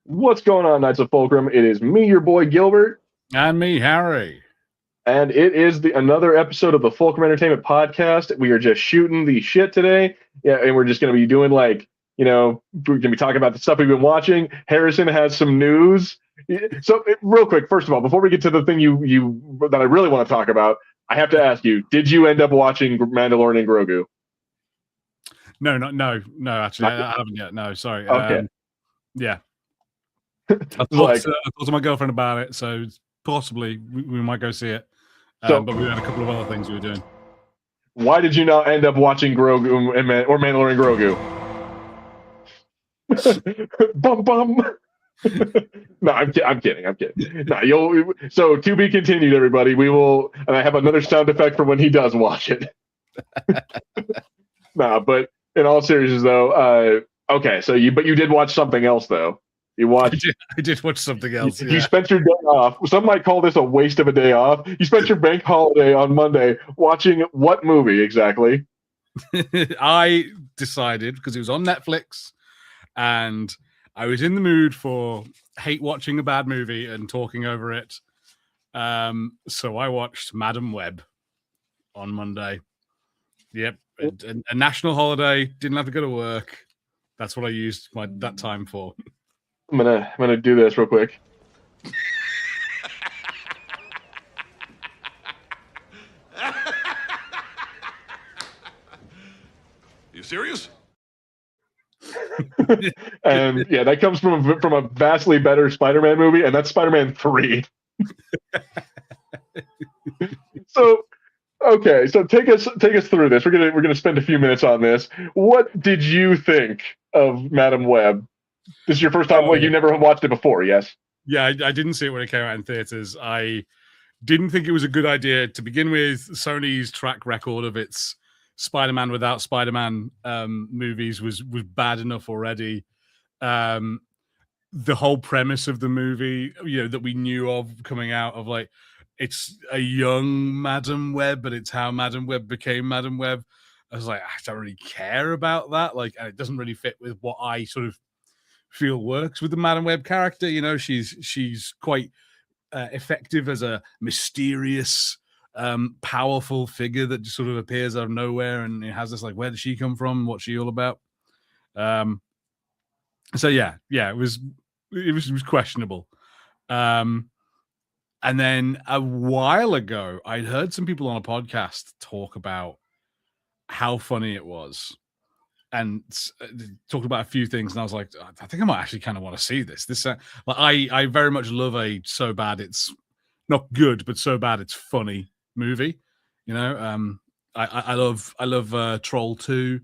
What's going on, Knights of Fulcrum? It is me, your boy Gilbert, And me, Harry. and it is another episode of the Fulcrum Entertainment Podcast. We are just shooting the shit today, yeah, and we're just going to be doing we're going to be talking about the stuff we've been watching. Harrison has some news. So, real quick, first of all, before we get to the thing you that I really want to talk about, I have to ask you: did you end up watching Mandalorian and Grogu? No. Actually, I haven't yet. No, sorry. Okay. Yeah, I talked to my girlfriend about it, so possibly we might go see it. But we had a couple of other things we were doing. Why did you not end up watching Grogu or Mandalorian Grogu? Bum bum. No, I'm kidding. No, so to be continued, everybody. We will, and I have another sound effect for when he does watch it. No, but in all seriousness, though, okay. So you did watch something else, though. You watched. I did watch something else. You spent your day off. Some might call this a waste of a day off. You spent your bank holiday on Monday watching what movie exactly? I decided because it was on Netflix, and I was in the mood for hate watching a bad movie and talking over it. So I watched Madam Web on Monday. Yep, a national holiday. Didn't have to go to work. That's what I used that time for. I'm gonna do this real quick. You serious? And yeah, that comes from a vastly better Spider-Man movie, and that's Spider-Man 3. So, okay, so take us through this. We're gonna spend a few minutes on this. What did you think of Madam Web? This is your first time. Well, you never watched it before, yes? Yeah, I didn't see it when it came out in theaters. I didn't think it was a good idea to begin with. Sony's track record of its Spider-Man without Spider-Man movies was bad enough already. The whole premise of the movie, that we knew of coming out of, like, it's a young Madam Web, but it's how Madam Web became Madam Web. I was like, I don't really care about that. Like, and it doesn't really fit with what I sort of feel works with the Madam Web character. She's quite effective as a mysterious, powerful figure that just sort of appears out of nowhere, and it has this, like, where did she come from? What's she all about? So yeah, it was questionable. And then a while ago, I'd heard some people on a podcast talk about how funny it was, and talked about a few things, and I was like, I think I might actually kind of want to see this. I very much love a so bad it's not good, but so bad it's funny movie. I love Troll 2.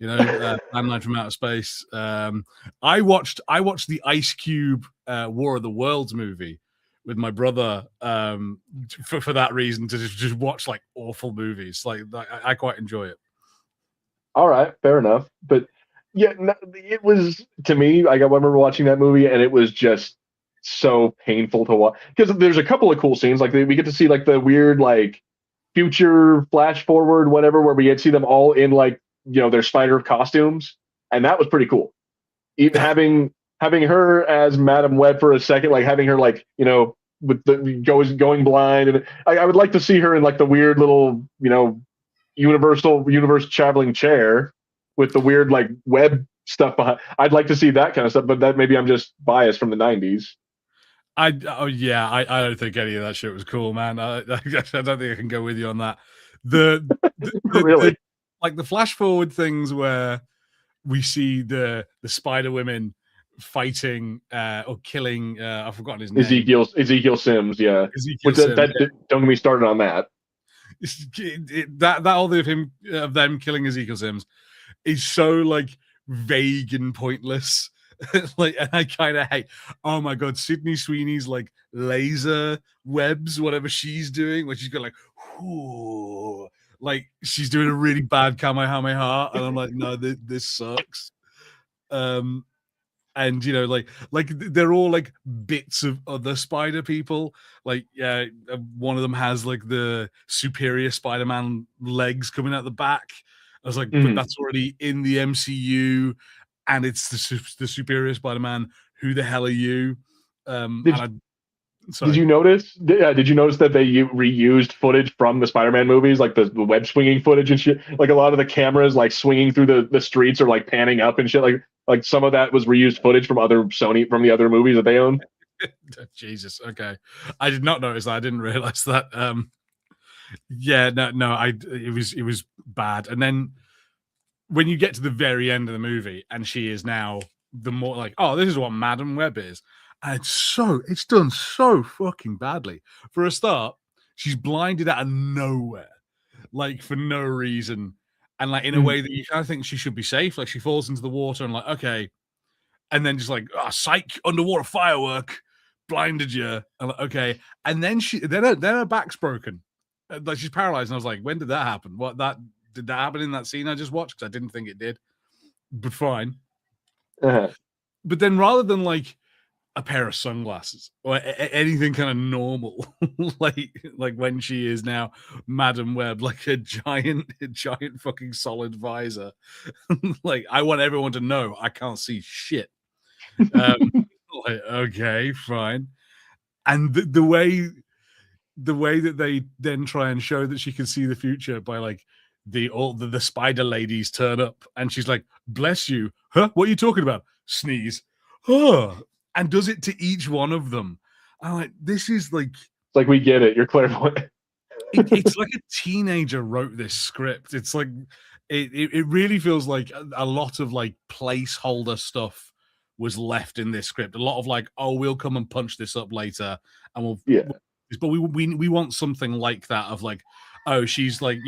Landline from Outer Space. I watched the Ice Cube War of the Worlds movie with my brother for that reason, to just watch, like, awful movies. Like, I quite enjoy it. All right, fair enough. But yeah, it was, to me, I remember watching that movie, and it was just so painful to watch, because there's a couple of cool scenes. Like, we get to see, like, the weird, like, future flash forward, whatever, where we get to see them all in, like, their spider costumes, and that was pretty cool. Even having her as Madam Web for a second, like having her, like, with the going blind, and I would like to see her in, like, the weird little, universe traveling chair with the weird, like, web stuff behind. I'd like to see that kind of stuff, but that maybe I'm just biased from the 90s. I don't think any of that shit was cool, man. I don't think I can go with you on that. Really? Like the flash forward things where we see the Spider Women fighting or killing. I've forgotten his name. Ezekiel Sims, yeah. Don't get me started on that. That all of them killing Ezekiel Sims is so, like, vague and pointless. Like, and I kind of hate. Oh my god, Sydney Sweeney's, like, laser webs, whatever she's doing, where she's got, like, whoo, like, she's doing a really bad Kamehameha, and I'm like, no, this sucks. And like they're all, like, bits of other spider people. Like, one of them has, like, the superior Spider-Man legs coming out the back. I was like, but that's already in the MCU. and it's the Superior Spider-Man. Who the hell are you? Did Did Sorry. you notice? Did you notice that they reused footage from the Spider-Man movies, like the web swinging footage and shit? Like a lot of the cameras, like swinging through the streets or like panning up and shit. Like some of that was reused footage from the other movies that they own. Jesus. Okay, I did not notice that. I didn't realize that. Yeah, no. It was bad. And then when you get to the very end of the movie, and she is now the more like, oh, this is what Madam Web is. And it's done so fucking badly. For a start, she's blinded out of nowhere, like for no reason, and like in a way that you kind of think she should be safe. Like she falls into the water and like, okay, and then just like, oh, psych, underwater firework, blinded you, and like, okay, and then her back's broken, like she's paralyzed, and I was like, when did that happen? Did that happen in that scene I just watched? Because I didn't think it did, but fine. Uh-huh. But then rather than like a pair of sunglasses or anything kind of normal, like when she is now Madam Web, like a giant fucking solid visor. Like I want everyone to know I can't see shit. Like, okay, fine. And the way that they then try and show that she can see the future by like the spider ladies turn up and she's like, bless you, huh? What are you talking about? Sneeze, huh? And does it to each one of them. I'm like, this is like, it's like we get it. You're clairvoyant. it's like a teenager wrote this script. It's like it really feels like a lot of like placeholder stuff was left in this script. A lot of like, oh, we'll come and punch this up later, and Yeah. but we want something like that of like, oh, she's like,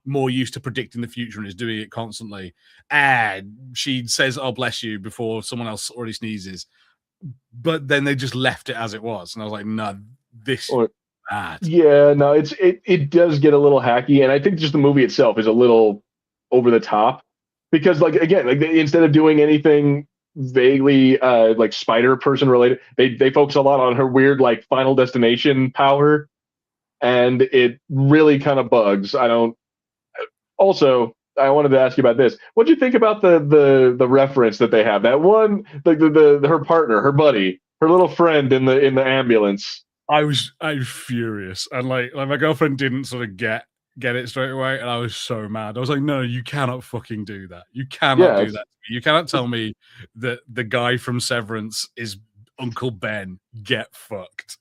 more used to predicting the future and is doing it constantly, and she says, oh, bless you, before someone else already sneezes. But then they just left it as it was, and I was like, no, this is bad. Yeah, no, it does get a little hacky, and I think just the movie itself is a little over the top because, like, again, like instead of doing anything vaguely like Spider Person related, they focus a lot on her weird like Final Destination power, and it really kind of bugs. I don't. Also, I wanted to ask you about this. What do you think about the reference that they have? That one, the her partner, her buddy, her little friend in the ambulance. I was furious, and like my girlfriend didn't sort of get it straight away, and I was so mad. I was like, no, you cannot fucking do that. You cannot do that to me. You cannot tell me that the guy from Severance is Uncle Ben. Get fucked.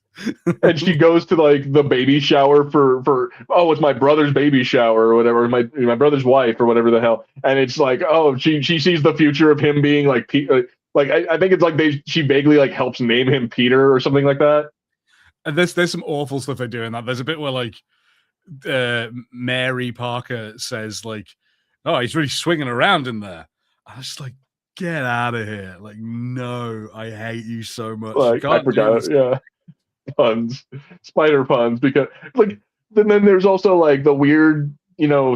And she goes to like the baby shower for oh, it's my brother's baby shower or whatever, my brother's wife or whatever the hell, and it's like, oh, she sees the future of him being like like I think it's like she vaguely like helps name him Peter or something like that. And there's some awful stuff they do in that. There's a bit where like Mary Parker says like, oh, he's really swinging around in there. I was just like, get out of here. Like, no, I hate you so much. Like, I forgot. Yeah. Puns, spider puns, because like then there's also like the weird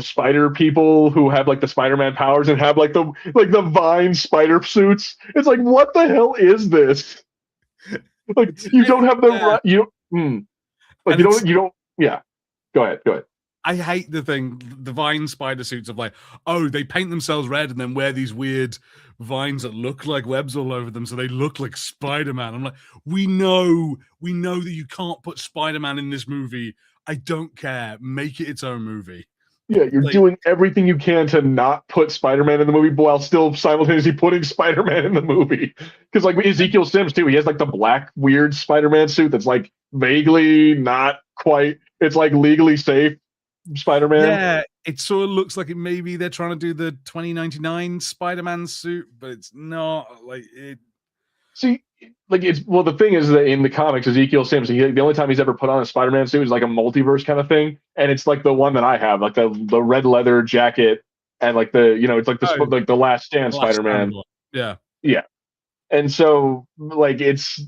spider people who have like the Spider-Man powers and have like the vine spider suits. It's like, what the hell is this? Like, you don't have the right, like you don't yeah, go ahead. I hate the vine spider suits of like, oh, they paint themselves red and then wear these weird vines that look like webs all over them, so they look like Spider-Man. I'm like, we know that you can't put Spider-Man in this movie. I don't care. Make it its own movie. Yeah, you're doing everything you can to not put Spider-Man in the movie while still simultaneously putting Spider-Man in the movie. Because like Ezekiel Sims too, he has like the black weird Spider-Man suit that's like vaguely not quite. It's like legally safe Spider-Man. Yeah, it sort of looks like maybe they're trying to do the 2099 Spider-Man suit, but it's not like it. See, like the thing is that in the comics, Ezekiel Sims, the only time he's ever put on a Spider-Man suit is like a multiverse kind of thing, and it's like the one that I have, like the red leather jacket, and like it's like like the Last Stand Spider-Man. Yeah, and so like it's.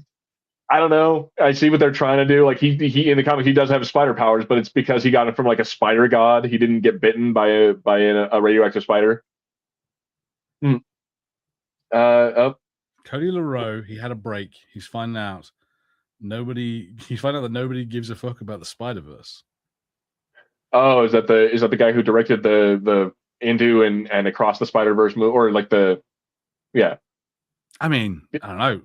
I don't know. I see what they're trying to do. Like he in the comics, he does have spider powers, but it's because he got it from like a spider god. He didn't get bitten by a radioactive spider. Cody LaRoe, he had a break. He's finding out that nobody gives a fuck about the Spider-Verse. Oh, is that the guy who directed the Into and Across the Spider-Verse movie, or like the Yeah. I mean, I don't know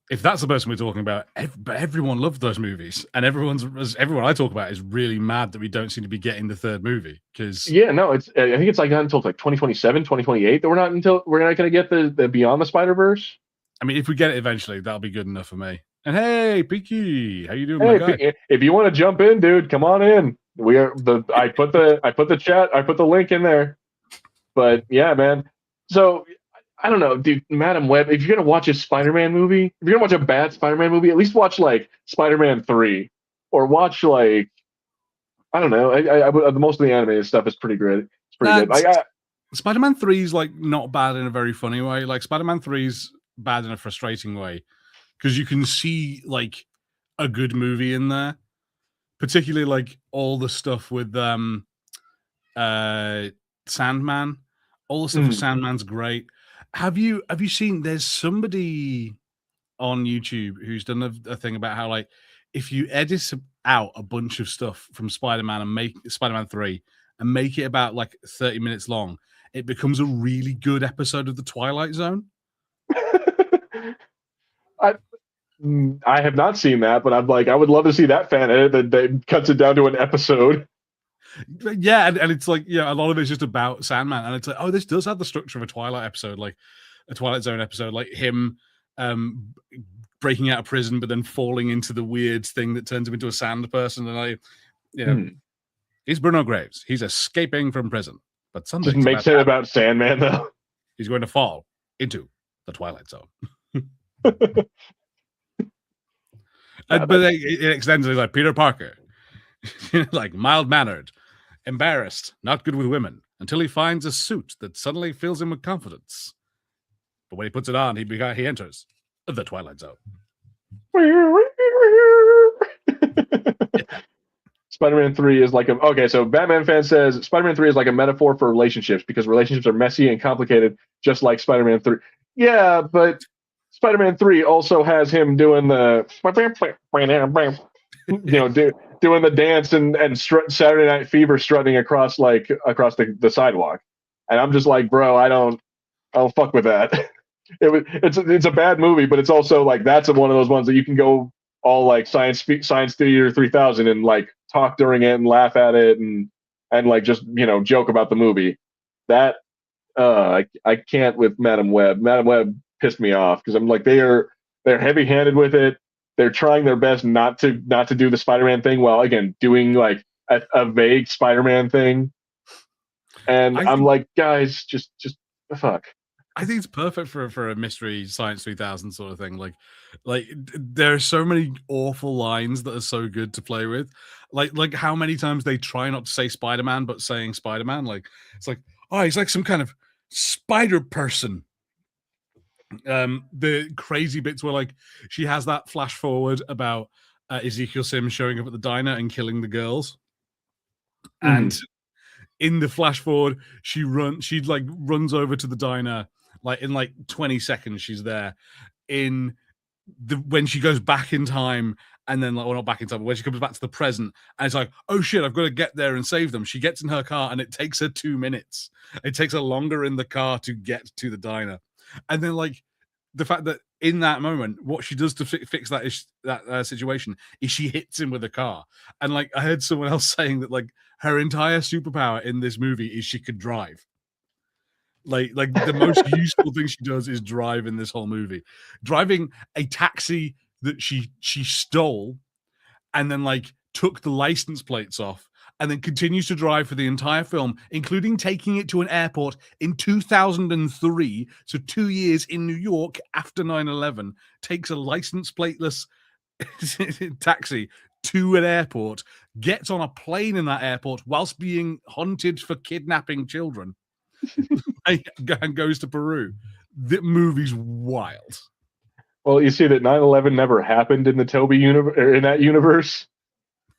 if that's the person we're talking about. But everyone loved those movies, and everyone I talk about is really mad that we don't seem to be getting the third movie because Yeah, no, I think it's like not until like 2027, 2028 that we're not going to get the Beyond the Spider-Verse. I mean, if we get it eventually, that'll be good enough for me. And hey, Pinky, how you doing, my Hey, guy? if you want to jump in, dude, come on in. I put the link in there. But yeah, man. So I don't know, dude. Madam Web. If you're gonna watch a Spider-Man movie, if you're gonna watch a bad Spider-Man movie, at least watch like Spider-Man 3, or watch like I don't know. Most of the animated stuff is pretty good. It's pretty good. Spider-Man 3 is like not bad in a very funny way. Like Spider-Man 3 is bad in a frustrating way because you can see like a good movie in there, particularly like all the stuff with Sandman. All the stuff with Sandman's great. Have you seen? There's somebody on YouTube who's done a thing about how like if you edit out a bunch of stuff from Spider-Man and make Spider-Man 3 and make it about like 30 minutes long, it becomes a really good episode of The Twilight Zone. I I have not seen that, but I'm like I would love to see that fan edit that cuts it down to an episode. Yeah, and it's like, yeah, a lot of it's just about Sandman, and it's like, oh, this does have the structure of a Twilight episode, like a Twilight Zone episode, like him breaking out of prison, but then falling into the weird thing that turns him into a sand person, and he's Bruno Graves. He's escaping from prison, but something just makes it about Sandman though. He's going to fall into the Twilight Zone. But it extends to like Peter Parker, like mild-mannered, embarrassed, not good with women, until he finds a suit that suddenly fills him with confidence. But when he puts it on, he enters the Twilight Zone. Spider-Man 3 is like so Batman fan says Spider-Man 3 is like a metaphor for relationships because relationships are messy and complicated, just like Spider-Man 3. Yeah, but Spider-Man 3 also has him doing the doing the dance and Saturday Night Fever strutting across the sidewalk. And I'm just like, bro, I don't fuck with that. It's a bad movie, but it's also like that's one of those ones that you can go all like Science Theater 3000 and like talk during it and laugh at it and like just joke about the movie. That I can't with Madam Web. Madam Web pissed me off because I'm like they're heavy-handed with it. They're trying their best not to do the Spider-Man thing while again doing like a vague Spider-Man thing. And I'm like, guys, just fuck. I think it's perfect for a mystery Science 3000 sort of thing. Like there are so many awful lines that are so good to play with. Like how many times they try not to say Spider-Man but saying Spider-Man. Like it's like, oh, he's like some kind of spider person. The crazy bits where like she has that flash forward about Ezekiel Sims showing up at the diner and killing the girls, and in the flash forward she runs over to the diner like in like 20 seconds she's there. In when she goes back in time and then like, well, not back in time, but when she comes back to the present and it's like, oh shit, I've got to get there and save them. She gets in her car and it takes her 2 minutes. It takes her longer in the car to get to the diner. And then like the fact that in that moment, what she does to fix that situation is she hits him with a car. And like I heard someone else saying that like her entire superpower in this movie is she could drive. Like the most useful thing she does is drive in this whole movie. Driving a taxi that she stole and then like took the license plates off and then continues to drive for the entire film, including taking it to an airport in 2003, so 2 years in New York after 9/11, takes a license plateless taxi to an airport, gets on a plane in that airport whilst being hunted for kidnapping children, and goes to Peru. The movie's wild. Well, you see that 9/11 never happened in the Toby universe, or in that universe.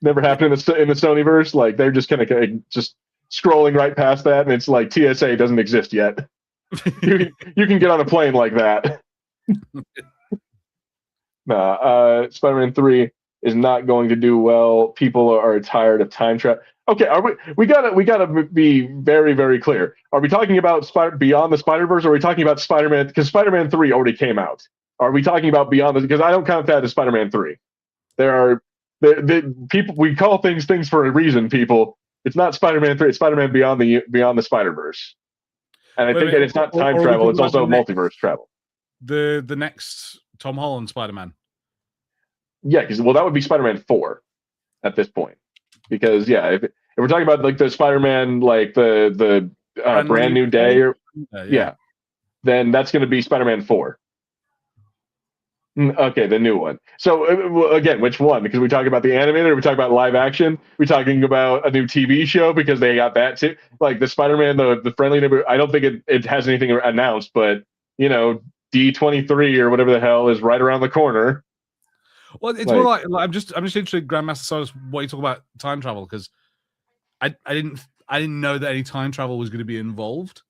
Never happened in the Sonyverse. Like they're just kind of just scrolling right past that, and it's like TSA doesn't exist yet. you can get on a plane like that. Nah, Spider-Man 3 is not going to do well. People are tired of time travel. Okay, we gotta be very, very clear. Are we talking about Beyond the Spider-Verse, or are we talking about Spider-Man? Because Spider-Man 3 already came out. Are we talking about Beyond the? Because I don't count that as Spider-Man 3. There are people. We call things for a reason. People. It's not Spider-Man 3. It's Spider-Man Beyond the Spider-Verse. And I Wait, think wait, that it's not time or are we travel. talking It's about also multiverse travel. the next Tom Holland Spider-Man? Yeah, because that would be Spider-Man 4 at this point. Because if we're talking about like the Spider-Man, like the brand new day, or Yeah. then that's going to be Spider-Man 4. Okay, the new one. So again, which one? Because we talk about the animated, or we talk about live action. We talking about a new TV show because they got that too. Like the Spider-Man, the friendly neighbor. I don't think it has anything announced, but D23 or whatever the hell is right around the corner. Well, it's more like I'm just interested, Grandmaster Solus, what you talk about time travel, because I didn't know that any time travel was going to be involved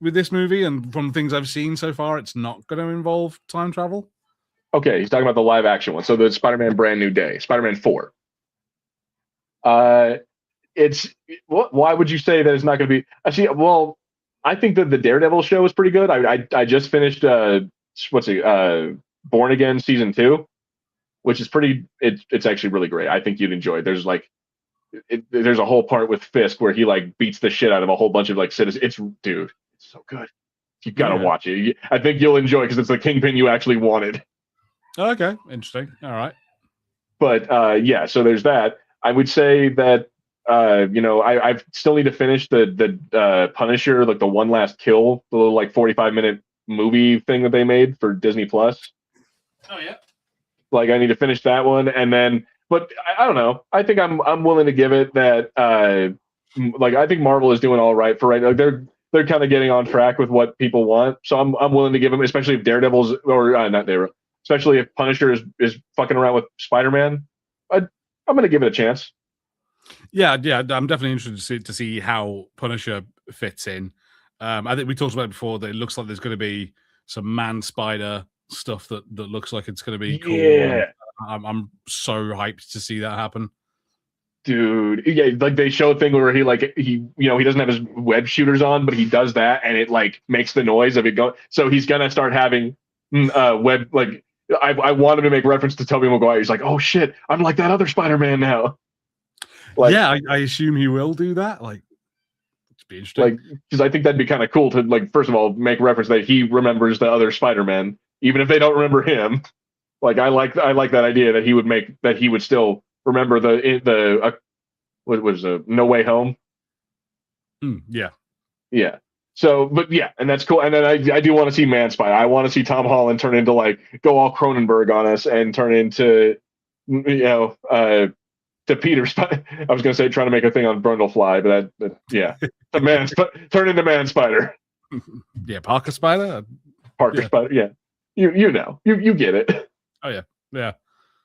with this movie, and from things I've seen so far, it's not going to involve time travel. Okay, he's talking about the live action one. So the Spider-Man Brand New Day, Spider-Man 4. It's why would you say that it's not going to be? Actually, well, I think that the Daredevil show is pretty good. I just finished Born Again season 2, which is pretty. It's actually really great. I think you'd enjoy it. There's a whole part with Fisk where he like beats the shit out of a whole bunch of like citizens. It's so good. You gotta watch it. I think you'll enjoy it because it's the Kingpin you actually wanted. Okay, interesting. All right. But so there's that. I would say that I still need to finish the Punisher, like the One Last Kill, the little like 45-minute movie thing that they made for Disney Plus. Oh yeah. Like I need to finish that one, and then, but I don't know. I think I'm willing to give it that. Like I think Marvel is doing all right for right. Like they're kind of getting on track with what people want. So I'm willing to give them, especially if Daredevil's or not Daredevil, especially if Punisher is fucking around with Spider-Man. I'm gonna give it a chance. Yeah. I'm definitely interested to see how Punisher fits in. I think we talked about it before that it looks like there's going to be some Man Spider stuff that looks like it's going to be cool. Yeah. I'm so hyped to see that happen. Dude, yeah, like they show a thing where he doesn't have his web shooters on, but he does that and it like makes the noise of it go. So he's gonna start having web, like I want him to make reference to Tobey Maguire. He's like, oh shit, I'm like that other Spider-Man now. Like, yeah, I assume he will do that. Like, it's be interesting. Like, because I think that'd be kind of cool to like, first of all, make reference that he remembers the other Spider-Man, even if they don't remember him. Like, I like that idea that he would still remember what was No Way Home. Yeah. So, but yeah, and that's cool. And then I do want to see Man Spider. I want to see Tom Holland turn into like go all Cronenberg on us and turn into to Peter Spider. I was gonna say trying to make a thing on Brundlefly, but turn into Man Spider. Yeah, Parker Spider. Spider. Yeah, you get it. Oh yeah.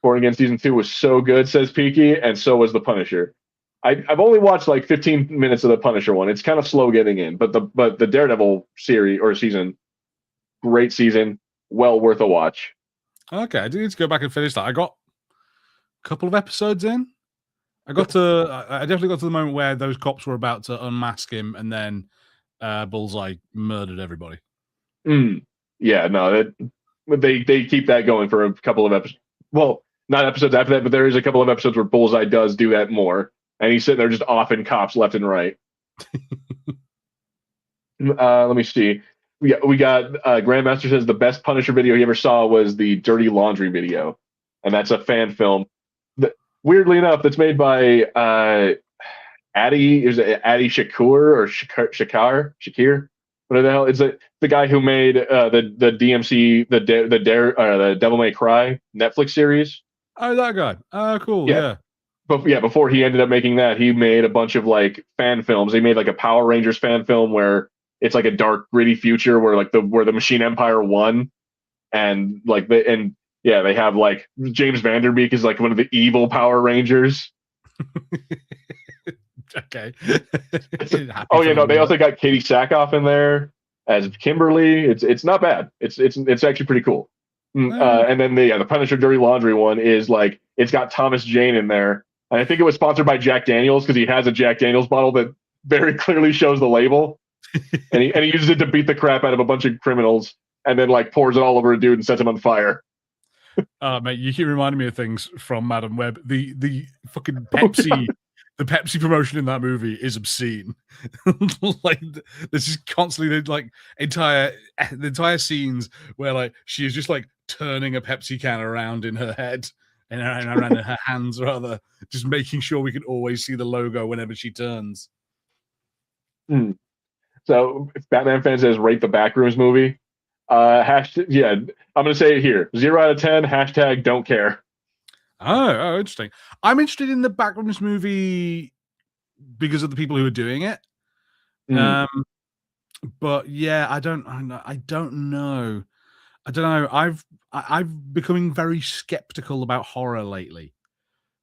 Born Again season 2 was so good, says Peaky, and so was The Punisher. I've only watched like 15 minutes of The Punisher one. It's kind of slow getting in, but the Daredevil series or season, great season, well worth a watch. Okay, I do need to go back and finish that. I got a couple of episodes in. I definitely got to the moment where those cops were about to unmask him, and then Bullseye murdered everybody. Yeah, no, they keep that going for a couple of episodes. Well, not episodes after that, but there is a couple of episodes where Bullseye does do that more, and he's sitting there just offing cops left and right. Let me see. We got Grandmaster says the best Punisher video he ever saw was the Dirty Laundry video, and that's a fan film. Weirdly enough, that's made by Adi Shakur or Shakir. What the hell? It's the guy who made the DMC the Devil May Cry Netflix series. Oh, that guy. Oh, cool. Yeah. But yeah, before he ended up making that, he made a bunch of like fan films. He made like a Power Rangers fan film where it's like a dark, gritty future where like where the Machine Empire won, and like they have like James Vanderbeek is like one of the evil Power Rangers. Okay. Oh yeah, no, they also got Katie Sackhoff in there as Kimberly. It's not bad. It's actually pretty cool. And then the Punisher Dirty Laundry one is like it's got Thomas Jane in there And I think it was sponsored by Jack Daniels because he has a Jack Daniels bottle that very clearly shows the label, and he uses it to beat the crap out of a bunch of criminals, and then like pours it all over a dude and sets him on fire. Mate, you keep reminding me of things from Madam Web. The fucking Pepsi, the Pepsi promotion in that movie is obscene. Like, there's just constantly like the entire scenes where like she is just like turning a Pepsi can around in her head and around in her hands, rather, just making sure we can always see the logo whenever she turns. So, if Batman fan says rate the Backrooms movie, yeah, I'm gonna say it here: 0 out of 10. Hashtag don't care. Oh, interesting. I'm interested in the Backrooms movie because of the people who are doing it. But yeah, I don't know. I don't know. I've becoming very skeptical about horror lately.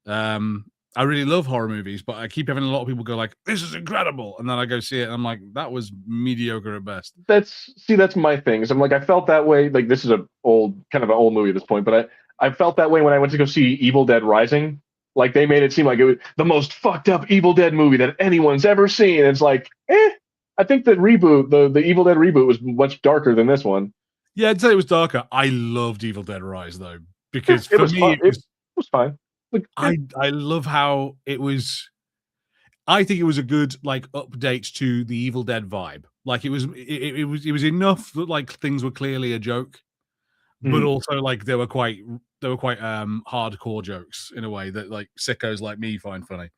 I really love horror movies, but I keep having a lot of people go like, "This is incredible," and then I go see it, and I'm like, "That was mediocre at best." That's my thing. I'm like, I felt that way. Like, this is kind of an old movie at this point, but I felt that way when I went to go see Evil Dead Rising. Like, they made it seem like it was the most fucked up Evil Dead movie that anyone's ever seen. It's like, I think the reboot, the Evil Dead reboot, was much darker than this one. Yeah, I'd say it was darker. I loved Evil Dead Rise though, because it was fun. It was fine. Like, I love how it was. I think it was a good like update to the Evil Dead vibe. Like, it was enough that like things were clearly a joke, but also like they were quite hardcore jokes in a way that like sickos like me find funny.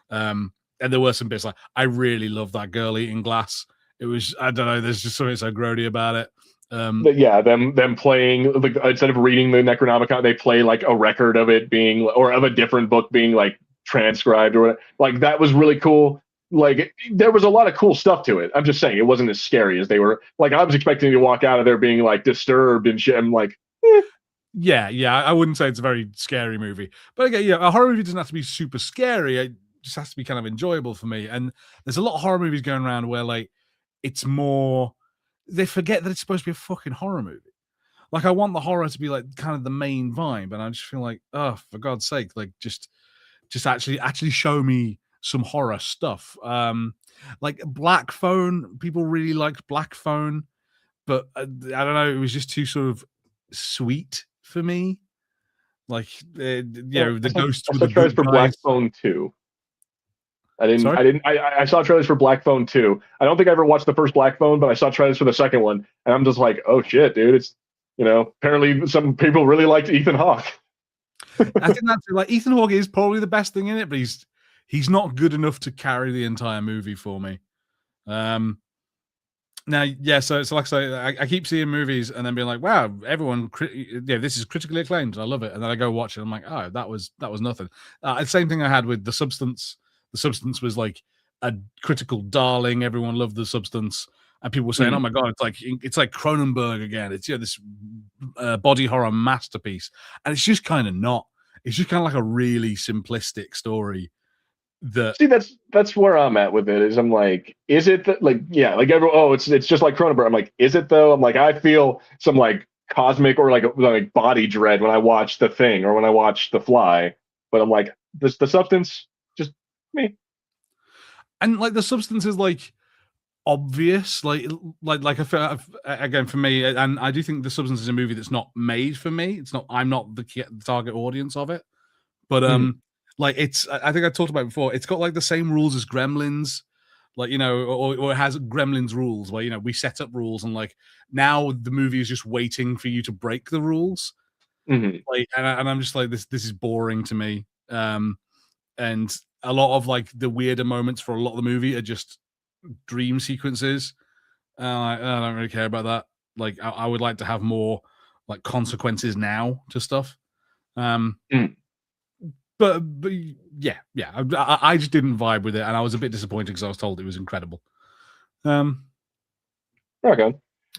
And there were some bits like, I really love that girl eating glass. It was, I don't know, there's just something so grody about it. Yeah, them playing, like, instead of reading the Necronomicon, they play like a record of it being, or of a different book being like transcribed, or whatever. Like, that was really cool. Like, there was a lot of cool stuff to it. I'm just saying it wasn't as scary as they were. Like, I was expecting to walk out of there being like disturbed and shit. I'm like, yeah, I wouldn't say it's a very scary movie, but again, yeah, a horror movie doesn't have to be super scary. It just has to be kind of enjoyable for me. And there's a lot of horror movies going around where like it's more, they forget that it's supposed to be a fucking horror movie. Like, I want the horror to be like kind of the main vibe, and I just feel like, oh, for God's sake, like just actually show me some horror stuff. Like Black Phone, people really liked Black Phone, but I don't know, it was just too sort of sweet for me. Like, the ghosts I were saw the trailers good for Black guys. Phone 2. I saw trailers for Black Phone 2. I don't think I ever watched the first Black Phone, but I saw trailers for the second one, and I'm just like, oh shit, dude, it's, apparently some people really liked Ethan Hawke. I think that's like, Ethan Hawke is probably the best thing in it, but he's not good enough to carry the entire movie for me. Now, yeah, so like I say, I keep seeing movies and then being like, wow, this is critically acclaimed, I love it, and then I go watch it, and I'm like, oh, that was nothing. Same thing I had with The Substance. The Substance was like a critical darling. Everyone loved The Substance, and people were saying, "Oh my god, it's like Cronenberg again. It's this body horror masterpiece," and it's just kind of not. It's just kind of like a really simplistic story. See, that's where I'm at with it. Is I'm like, is it it's just like Cronenberg. I'm like, is it though? I'm like, I feel some like cosmic or like body dread when I watch The Thing or when I watch The Fly, but I'm like, The Substance, just me. And like, The Substance is like obvious, like I feel, again, for me, and I do think The Substance is a movie that's not made for me. I'm not the target audience of it, but like, I think I talked about it before. It's got like the same rules as Gremlins, like, or it has Gremlins rules where we set up rules, and like now the movie is just waiting for you to break the rules. Like, and I'm just like, this is boring to me. And a lot of like the weirder moments for a lot of the movie are just dream sequences. I don't really care about that. Like, I would like to have more like consequences now to stuff. But yeah, I just didn't vibe with it, and I was a bit disappointed because I was told it was incredible. Okay.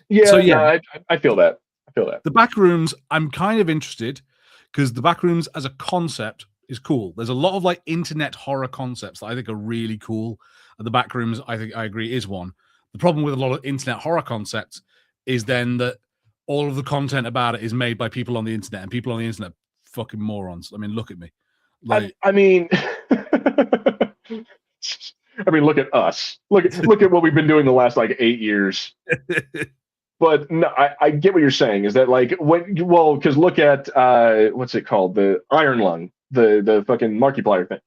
Yeah, so yeah, no, I feel that. The Backrooms, I'm kind of interested because the Backrooms as a concept is cool. There's a lot of like internet horror concepts that I think are really cool. And the Backrooms, I think, I agree, is one. The problem with a lot of internet horror concepts is then that all of the content about it is made by people on the internet, and people on the internet fucking morons. I mean, look at me. Like, I mean, I mean, look at us. Look at what we've been doing the last like 8 years. But no, I get what you're saying. Is that like because look at what's it called, the Iron Lung, the fucking Markiplier thing.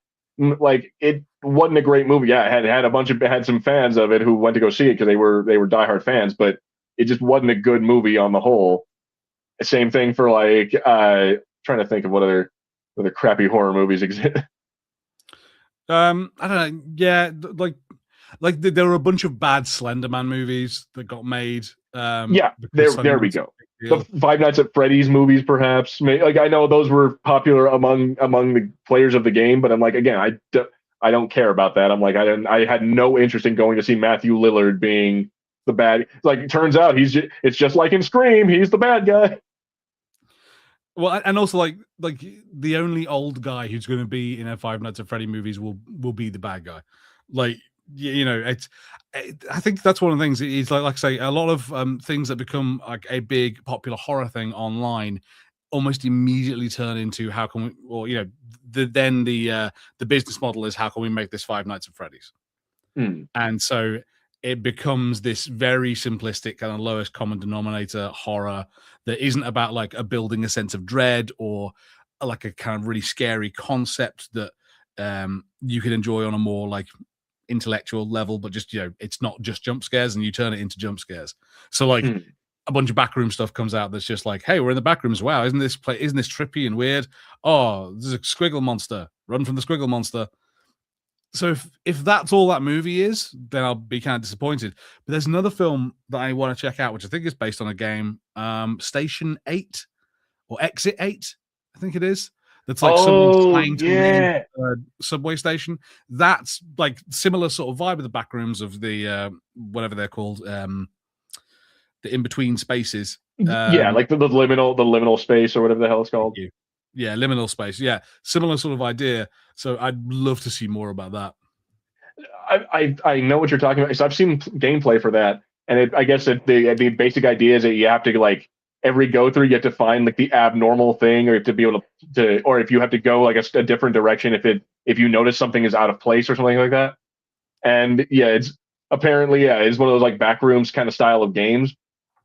Like it wasn't a great movie. Yeah, it had some fans of it who went to go see it because they were diehard fans, but it just wasn't a good movie on the whole. Same thing for like trying to think of what other crappy horror movies exist. I don't know. Yeah, there were a bunch of bad Slender Man movies that got made. Yeah, there we go. The Five Nights at Freddy's movies, perhaps. Like I know those were popular among the players of the game, but I'm like, again, I don't care about that. I'm like, I had no interest in going to see Matthew Lillard being the bad. Like it turns out it's just like in Scream, he's the bad guy. Well, and also like the only old guy who's going to be in a Five Nights at Freddy movies will be the bad guy. Like I think that's one of the things. Is like I say, a lot of things that become like a big popular horror thing online almost immediately turn into how can we, or the business model is how can we make this Five Nights at Freddy's, and so it becomes this very simplistic kind of lowest common denominator horror that isn't about like building a sense of dread or like a kind of really scary concept that you can enjoy on a more like intellectual level, but just it's not just jump scares, and you turn it into jump scares. So like a bunch of backroom stuff comes out that's just like, hey, we're in the backrooms. Wow, isn't this trippy and weird? Oh, there's a squiggle monster. Run from the squiggle monster. So if that's all that movie is, then I'll be kind of disappointed. But there's another film that I want to check out, which I think is based on a game, Station 8 or Exit 8, I think it is. That's like someone's trying to leave a subway station. That's like similar sort of vibe of the backrooms of the whatever they're called, the in-between spaces. Yeah, like the liminal space or whatever the hell it's called. Yeah, liminal space. Yeah, similar sort of idea. So I'd love to see more about that. I know what you're talking about. So I've seen gameplay for that, and I guess the basic idea is that you have to like every go through, you have to find like the abnormal thing, or you have to be able to or if you have to go like a different direction if you notice something is out of place or something like that. And yeah, it's apparently it's one of those like backrooms kind of style of games.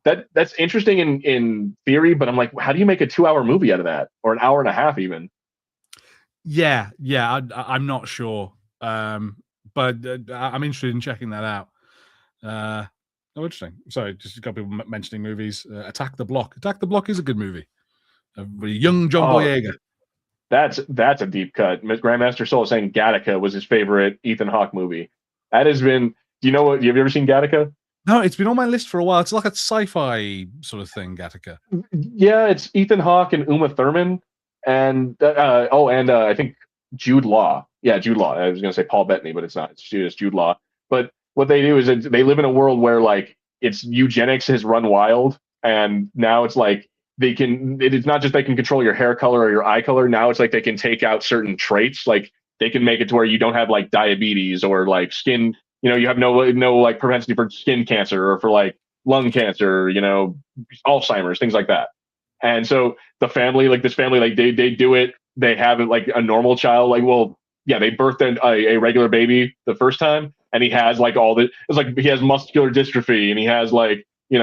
That's interesting in theory, but I'm like, how do you make a 2-hour movie out of that, or an hour and a half even? Yeah, I'm not sure, but I'm interested in checking that out. Oh, interesting. Sorry, just a couple people mentioning movies. Attack the Block. Attack the Block is a good movie. A young John Boyega. That's a deep cut. Grandmaster Soul is saying Gattaca was his favorite Ethan Hawke movie. That has been. Do you know what? Have you ever seen Gattaca? No, it's been on my list for a while. It's like a sci-fi sort of thing, Gattaca. Yeah, it's Ethan Hawke and Uma Thurman, and I think Jude Law. Yeah, Jude Law. I was going to say Paul Bettany, but it's not. It's Jude Law. But what they do is they live in a world where like it's eugenics has run wild, and now it's like it's not just they can control your hair color or your eye color. Now it's like they can take out certain traits. Like they can make it to where you don't have like diabetes or like skin. You have no like propensity for skin cancer or for like lung cancer. Alzheimer's, things like that. And so the family, like this family, like they do it. They have it like a normal child. Like, well, yeah, they birthed a regular baby the first time, and he has like all the. It's like he has muscular dystrophy, and he has like his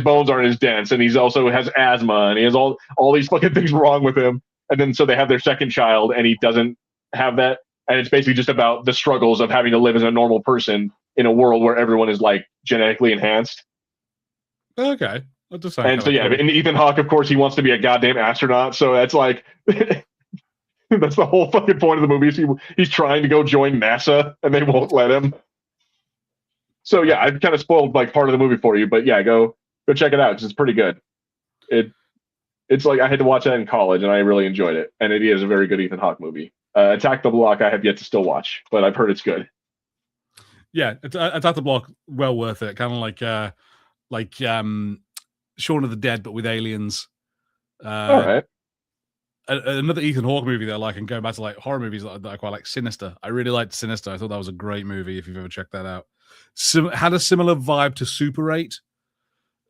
bones aren't as dense, and he's also has asthma, and he has all these fucking things wrong with him. And then so they have their second child, and he doesn't have that. And it's basically just about the struggles of having to live as a normal person in a world where everyone is like genetically enhanced. Okay. And so, yeah, and Ethan Hawke, of course, he wants to be a goddamn astronaut. So that's like, that's the whole fucking point of the movie. He's trying to go join NASA and they won't let him. So yeah, I've kind of spoiled like part of the movie for you, but yeah, go check it out because it's pretty good. It's like I had to watch that in college and I really enjoyed it. And it is a very good Ethan Hawke movie. Attack the Block, I have yet to still watch, but I've heard it's good. Yeah, Attack the Block, well worth it. Kind of like Shaun of the Dead, but with aliens. All right. Another Ethan Hawke movie that I like, and going back to like horror movies that I quite like, Sinister. I really liked Sinister. I thought that was a great movie. If you've ever checked that out, had a similar vibe to Super 8.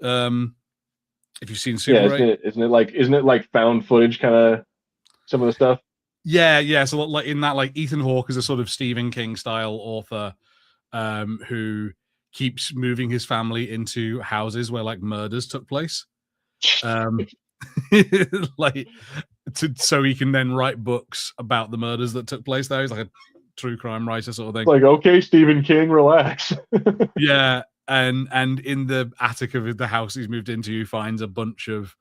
If you've seen Super 8, isn't it like found footage kind of some of the stuff? Yeah. So like in that, like Ethan Hawke is a sort of Stephen King style author who keeps moving his family into houses where like murders took place. Like so he can then write books about the murders that took place there. He's like a true crime writer sort of thing. Like, okay, Stephen King, relax. Yeah, and in the attic of the house he's moved into, he finds a bunch of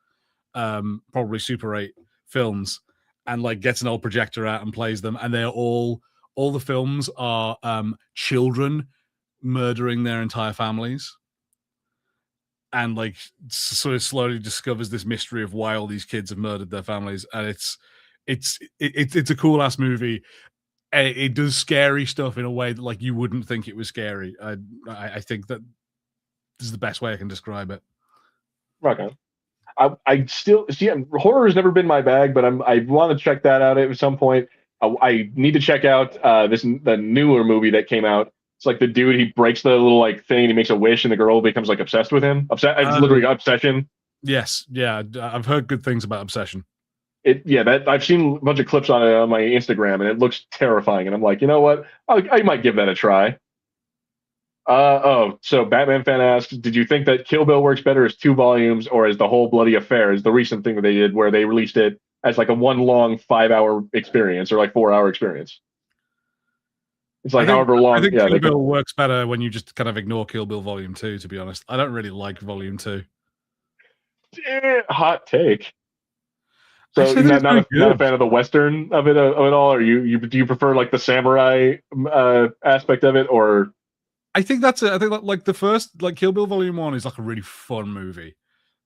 probably Super 8 films, and like gets an old projector out and plays them, and they're all the films are children murdering their entire families, and like sort of slowly discovers this mystery of why all these kids have murdered their families, and it's a cool ass movie. It does scary stuff in a way that like you wouldn't think it was scary. I think that this is the best way I can describe it. Okay. I still see horror has never been my bag, but I want to check that out at some point. I need to check out the newer movie that came out. It's like the dude, he breaks the little like thing and he makes a wish and the girl becomes like obsessed with him. It's literally Obsession. Yes, yeah, I've heard good things about Obsession. That I've seen a bunch of clips on it on my Instagram and it looks terrifying. And I'm like, you know what? I might give that a try. So Batman fan asks, did you think that Kill Bill works better as 2 volumes or as the whole bloody affair, as the recent thing that they did where they released it as like a one long 5-hour experience or like 4-hour experience? It's like however long. I think Kill Bill works better when you just kind of ignore Kill Bill Volume 2, to be honest. I don't really like Volume 2. Hot take. So you're not a fan of the Western of it all, or do you prefer like the samurai aspect of it, or? I think that's it. I think like the first, like Kill Bill Volume 1 is like a really fun movie.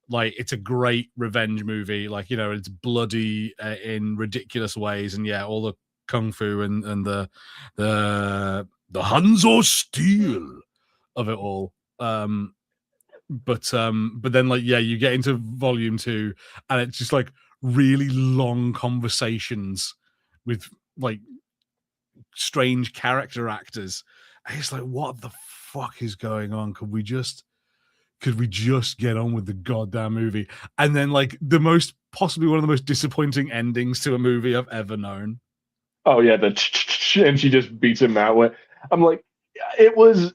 Like it's a great revenge movie. Like, you know, it's bloody in ridiculous ways, and yeah, all the kung fu and the Hanzo steel of it all. But then like yeah, you get into Volume 2, and it's just like really long conversations with like strange character actors. And it's like, what the fuck is going on? Could we just get on with the goddamn movie? And then like possibly one of the most disappointing endings to a movie I've ever known. Oh yeah, and she just beats him that way. I'm like, it was.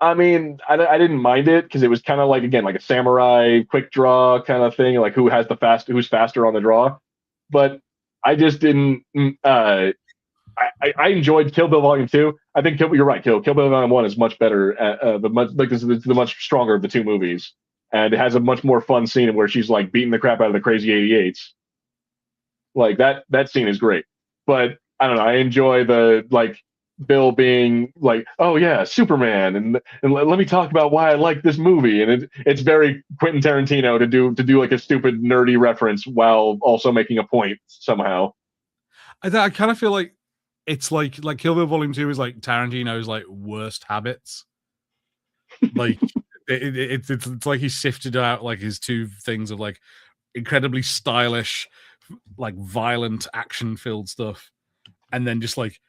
I mean, I didn't mind it because it was kind of like, again, like a samurai quick draw kind of thing, like who's faster on the draw. But I just didn't. I enjoyed Kill Bill Volume 2. I think you're right. Kill Bill Volume 1 is much better. This is the much stronger of the 2 movies, and it has a much more fun scene where she's like beating the crap out of the crazy 88s. Like that scene is great. But I don't know. I enjoy the like Bill being like, oh yeah, Superman, and let me talk about why I like this movie, and it's very Quentin Tarantino to do like a stupid nerdy reference while also making a point somehow. I kind of feel like it's like Kill Bill Volume 2 is like Tarantino's like worst habits. Like it's like he sifted out like his 2 things of like incredibly stylish, like violent action filled stuff, and then just like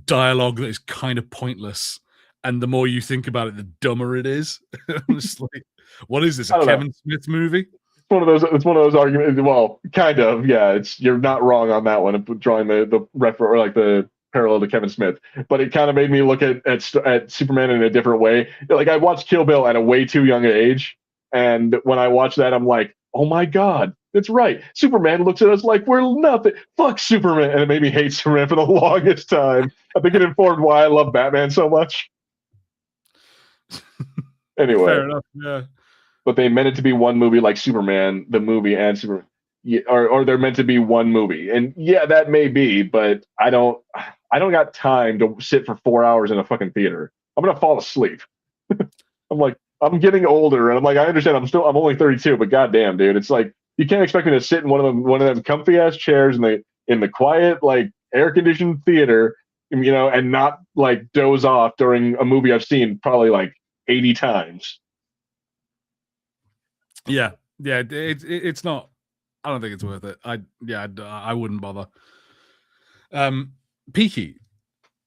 dialogue that is kind of pointless. And the more you think about it, the dumber it is. It's like, what is this? A Kevin Smith movie? It's one of those arguments. Well, kind of, yeah. You're not wrong on that one. Drawing the refer or like the parallel to Kevin Smith, but it kind of made me look at Superman in a different way. Like I watched Kill Bill at a way too young age, and when I watched that, I'm like, oh my god, that's right. Superman looks at us like we're nothing. Fuck Superman, and it made me hate Superman for the longest time. I think it informed why I love Batman so much. Anyway, fair enough. Yeah. But they meant it to be one movie, like Superman, the movie, and Superman, or they're meant to be one movie. And yeah, that may be, but I don't got time to sit for 4 hours in a fucking theater. I'm gonna fall asleep. I'm like, I'm getting older, and I'm like, I understand. I'm only 32, but goddamn, dude, it's like you can't expect me to sit in one of them comfy ass chairs in the quiet, like air conditioned theater, you know, and not like doze off during a movie I've seen probably like 80 times. Yeah, it's not. I don't think it's worth it. I wouldn't bother. Peaky,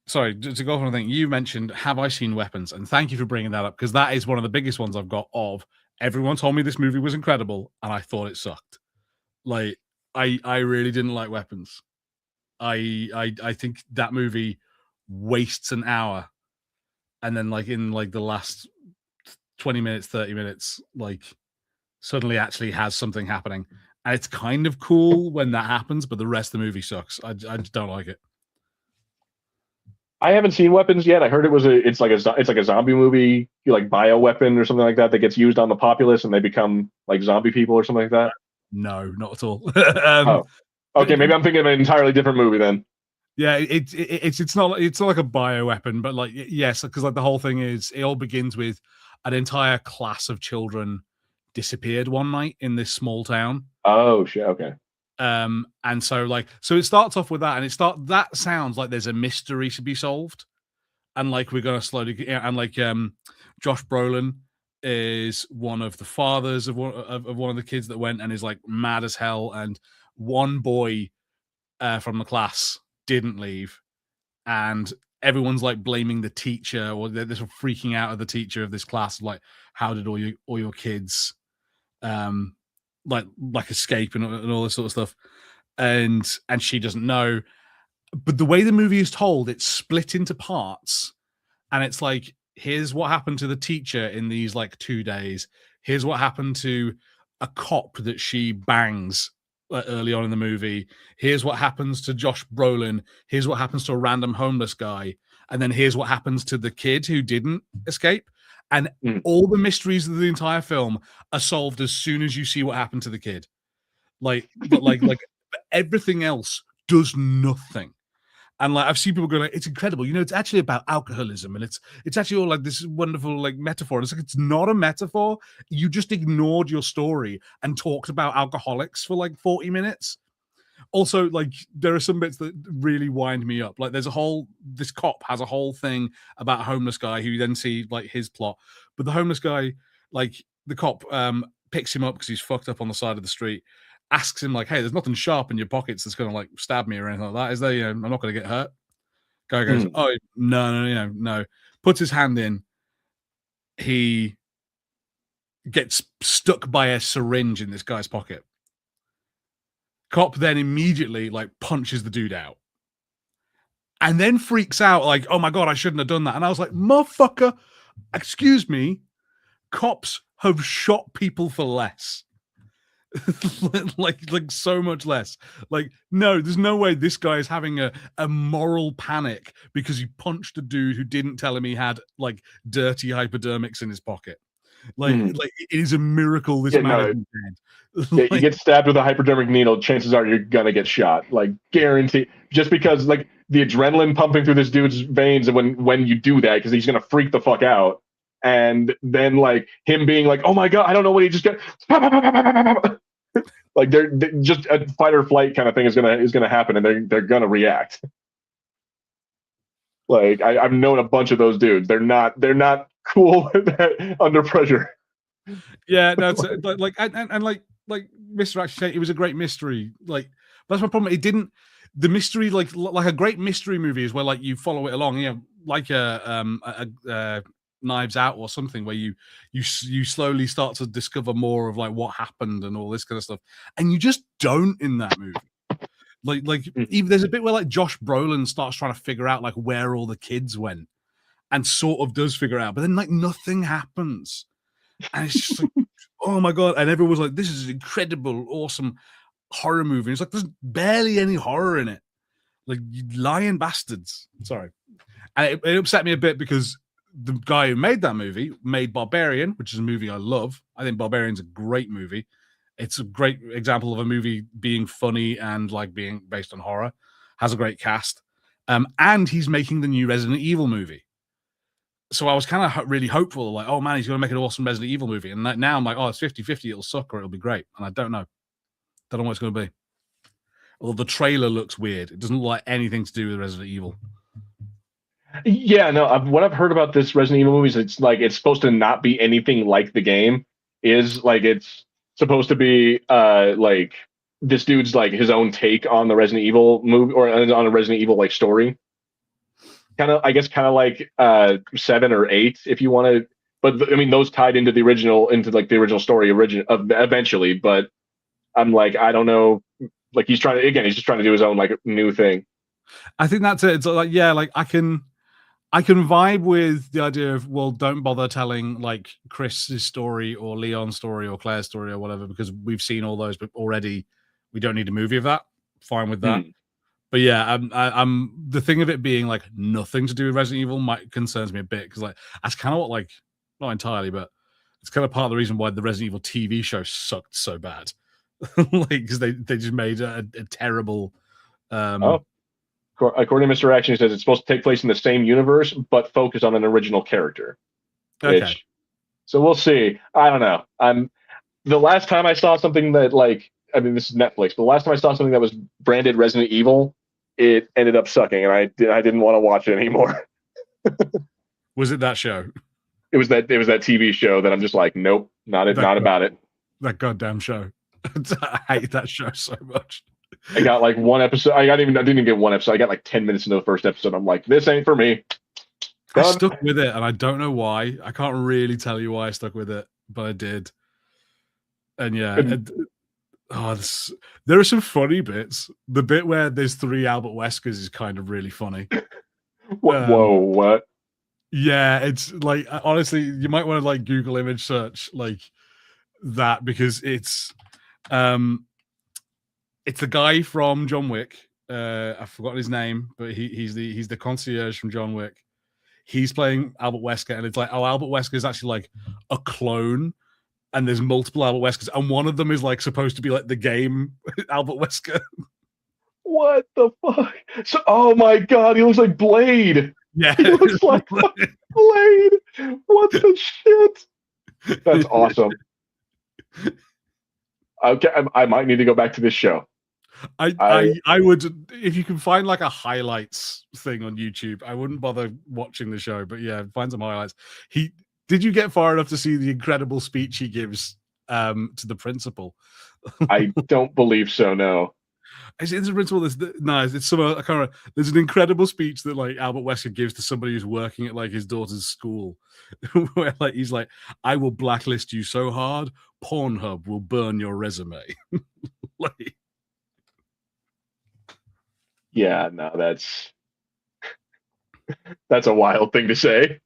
sorry, to go off on a thing, you mentioned, have I seen Weapons? And thank you for bringing that up, because that is one of the biggest ones I've got of, everyone told me this movie was incredible, and I thought it sucked. Like, I really didn't like Weapons. I think that movie wastes an hour, and then like in like the last 20 minutes, 30 minutes, like suddenly actually has something happening. And it's kind of cool when that happens, but the rest of the movie sucks. I just don't like it. I haven't seen Weapons yet. I heard it's like a zombie movie, like bioweapon or something like that gets used on the populace and they become like zombie people or something like that. No, not at all. Oh, okay. Maybe I'm thinking of an entirely different movie then. Yeah, it's not like a bioweapon, but like yes, because like the whole thing is it all begins with an entire class of children disappeared one night in this small town. Oh shit. Okay. And so it starts off with that, and that sounds like there's a mystery to be solved, and like we're gonna slowly, and like Josh Brolin is one of the fathers of one of the kids that went and is like mad as hell, and one boy from the class didn't leave, and everyone's like blaming the teacher, or they're sort of freaking out at the teacher of this class, like how did all your kids like escape and all this sort of stuff, and she doesn't know. But the way the movie is told, it's split into parts, and it's like, here's what happened to the teacher in these like 2 days, here's what happened to a cop that she bangs early on in the movie, here's what happens to Josh Brolin, here's what happens to a random homeless guy, and then here's what happens to the kid who didn't escape. And all the mysteries of the entire film are solved as soon as you see what happened to the kid. Like everything else does nothing. And like I've seen people go like, it's incredible, it's actually about alcoholism, and it's actually all like this wonderful like metaphor. And it's like, it's not a metaphor. You just ignored your story and talked about alcoholics for like 40 minutes. Also, like there are some bits that really wind me up. Like this cop has a whole thing about a homeless guy who you then see like his plot. But the homeless guy, like the cop picks him up because he's fucked up on the side of the street, asks him like, hey, there's nothing sharp in your pockets that's going to like stab me or anything like that, is there? I'm not going to get hurt. Guy goes, oh, no. Puts his hand in. He gets stuck by a syringe in this guy's pocket. Cop then immediately like punches the dude out. And then freaks out like, oh my God, I shouldn't have done that. And I was like, motherfucker, excuse me, cops have shot people for less. like so much less. Like, no, there's no way this guy is having a moral panic because he punched a dude who didn't tell him he had like dirty hypodermics in his pocket. Like it is a miracle this man isn't dead. Yeah, you get stabbed with a hypodermic needle, chances are you're gonna get shot. Like guarantee. Just because like the adrenaline pumping through this dude's veins, and when you do that, because he's gonna freak the fuck out. And then like him being like, oh my God, I don't know what he just got. Like they're just a fight or flight kind of thing is gonna happen, and they're gonna react. Like I've known a bunch of those dudes. They're not cool under pressure. Yeah, no, it's like Mr. Actually, it was a great mystery. Like that's my problem. It didn't. The mystery, like a great mystery movie, is where like you follow it along. Like a Knives Out or something, where you slowly start to discover more of like what happened and all this kind of stuff, and you just don't in that movie. Like even there's a bit where like Josh Brolin starts trying to figure out like where all the kids went, and sort of does figure out, but then like nothing happens, and it's just like, oh my God! And everyone was like, "This is an incredible, awesome horror movie." And it's like there's barely any horror in it. Like, you lying bastards. Sorry, and it upset me a bit because the guy who made that movie made Barbarian, which is a movie I love. I think Barbarian's a great movie. It's a great example of a movie being funny and like being based on horror. Has a great cast. And he's making the new Resident Evil movie. So I was kind of really hopeful, like, oh man, he's going to make an awesome Resident Evil movie. And now I'm like, oh, it's 50-50. It'll suck or it'll be great. And I don't know. Don't know what it's going to be. Although the trailer looks weird. It doesn't look like anything to do with Resident Evil. Yeah, no. What I've heard about this Resident Evil movies, it's like it's supposed to not be anything like the game. Is like it's supposed to be like this dude's like his own take on the Resident Evil movie or on a Resident Evil like story. Kind of like 7 or 8 if you want to. But I mean, those tied into the original story eventually. But I'm like, I don't know. like he's trying to he's just trying to do his own like new thing. I think that's it. It's like, yeah, like I can vibe with the idea of, well, don't bother telling like Chris's story or Leon's story or Claire's story or whatever, because we've seen all those, but already we don't need a movie of that. Fine with that. But yeah, I'm the thing of it being like nothing to do with Resident Evil concerns me a bit, because like that's kind of what, like, not entirely, but it's kind of part of the reason why the Resident Evil TV show sucked so bad. Like, because they just made a terrible. According to Mr. Action, he says it's supposed to take place in the same universe, but focus on an original character. Okay. So we'll see. I don't know. The last time I saw something that, like, I mean, this is Netflix, but the last time I saw something that was branded Resident Evil, it ended up sucking, and I didn't want to watch it anymore. Was it that show? It was that TV show that I'm just like, nope, not about it. That goddamn show. I hate that show so much. I got like one episode. I didn't even get one episode. I got like 10 minutes into the first episode. I'm like, this ain't for me. I stuck with it, and I don't know why. I can't really tell you why I stuck with it, but I did. And yeah, there are some funny bits. The bit where there's 3 Albert Weskers is kind of really funny. Whoa, what? Yeah, it's like, honestly, you might want to like Google image search like that, because it's the guy from John Wick. I've forgotten his name, but he's the concierge from John Wick. He's playing Albert Wesker, and it's like, oh, Albert Wesker is actually like a clone, and there's multiple Albert Weskers, and one of them is like supposed to be like the game Albert Wesker. What the fuck? So, oh my god, he looks like Blade. Yeah, he looks like Blade. What the shit? That's awesome. Okay, I might need to go back to this show. I would, if you can find like a highlights thing on YouTube, I wouldn't bother watching the show, but yeah, find some highlights. Did you get far enough to see the incredible speech he gives to the principal? I don't believe so, no. It's the principal. It's some. I can't remember. There's an incredible speech that like Albert Wesker gives to somebody who's working at like his daughter's school, where like he's like, "I will blacklist you so hard, Pornhub will burn your resume." Like, yeah, no, that's a wild thing to say.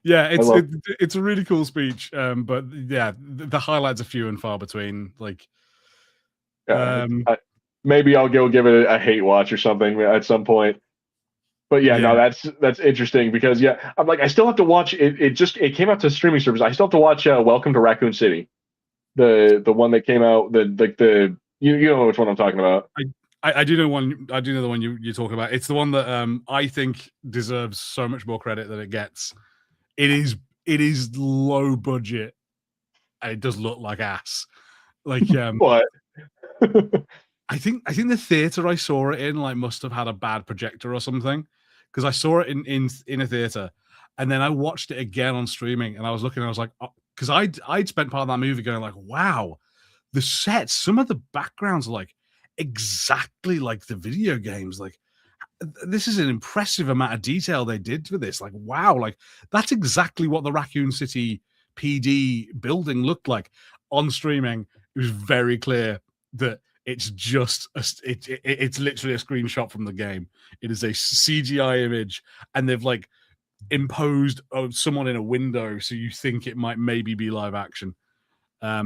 Yeah, it's a really cool speech. But yeah, the highlights are few and far between. Like, maybe I'll go give it a hate watch or something at some point. But yeah, no, that's interesting, because yeah, I'm like, I still have to watch it. It came out to streaming service. I still have to watch Welcome to Raccoon City, the one that came out. You know which one I'm talking about. I do know one. I do know the one you're talking about. It's the one that I think deserves so much more credit than it gets. It is low budget, and it does look like ass. Like what? I think the theater I saw it in like must have had a bad projector or something, because I saw it in a theater, and then I watched it again on streaming, and I was looking, and I was like, because I'd spent part of that movie going like, wow, the sets, some of the backgrounds are like exactly like the video games. Like, this is an impressive amount of detail they did for this. Like, wow, like that's exactly what the Raccoon City PD building looked like. On streaming, it was very clear that it's just it's literally a screenshot from the game. It is a CGI image, and they've like imposed someone in a window, so you think it might maybe be live action. Yeah.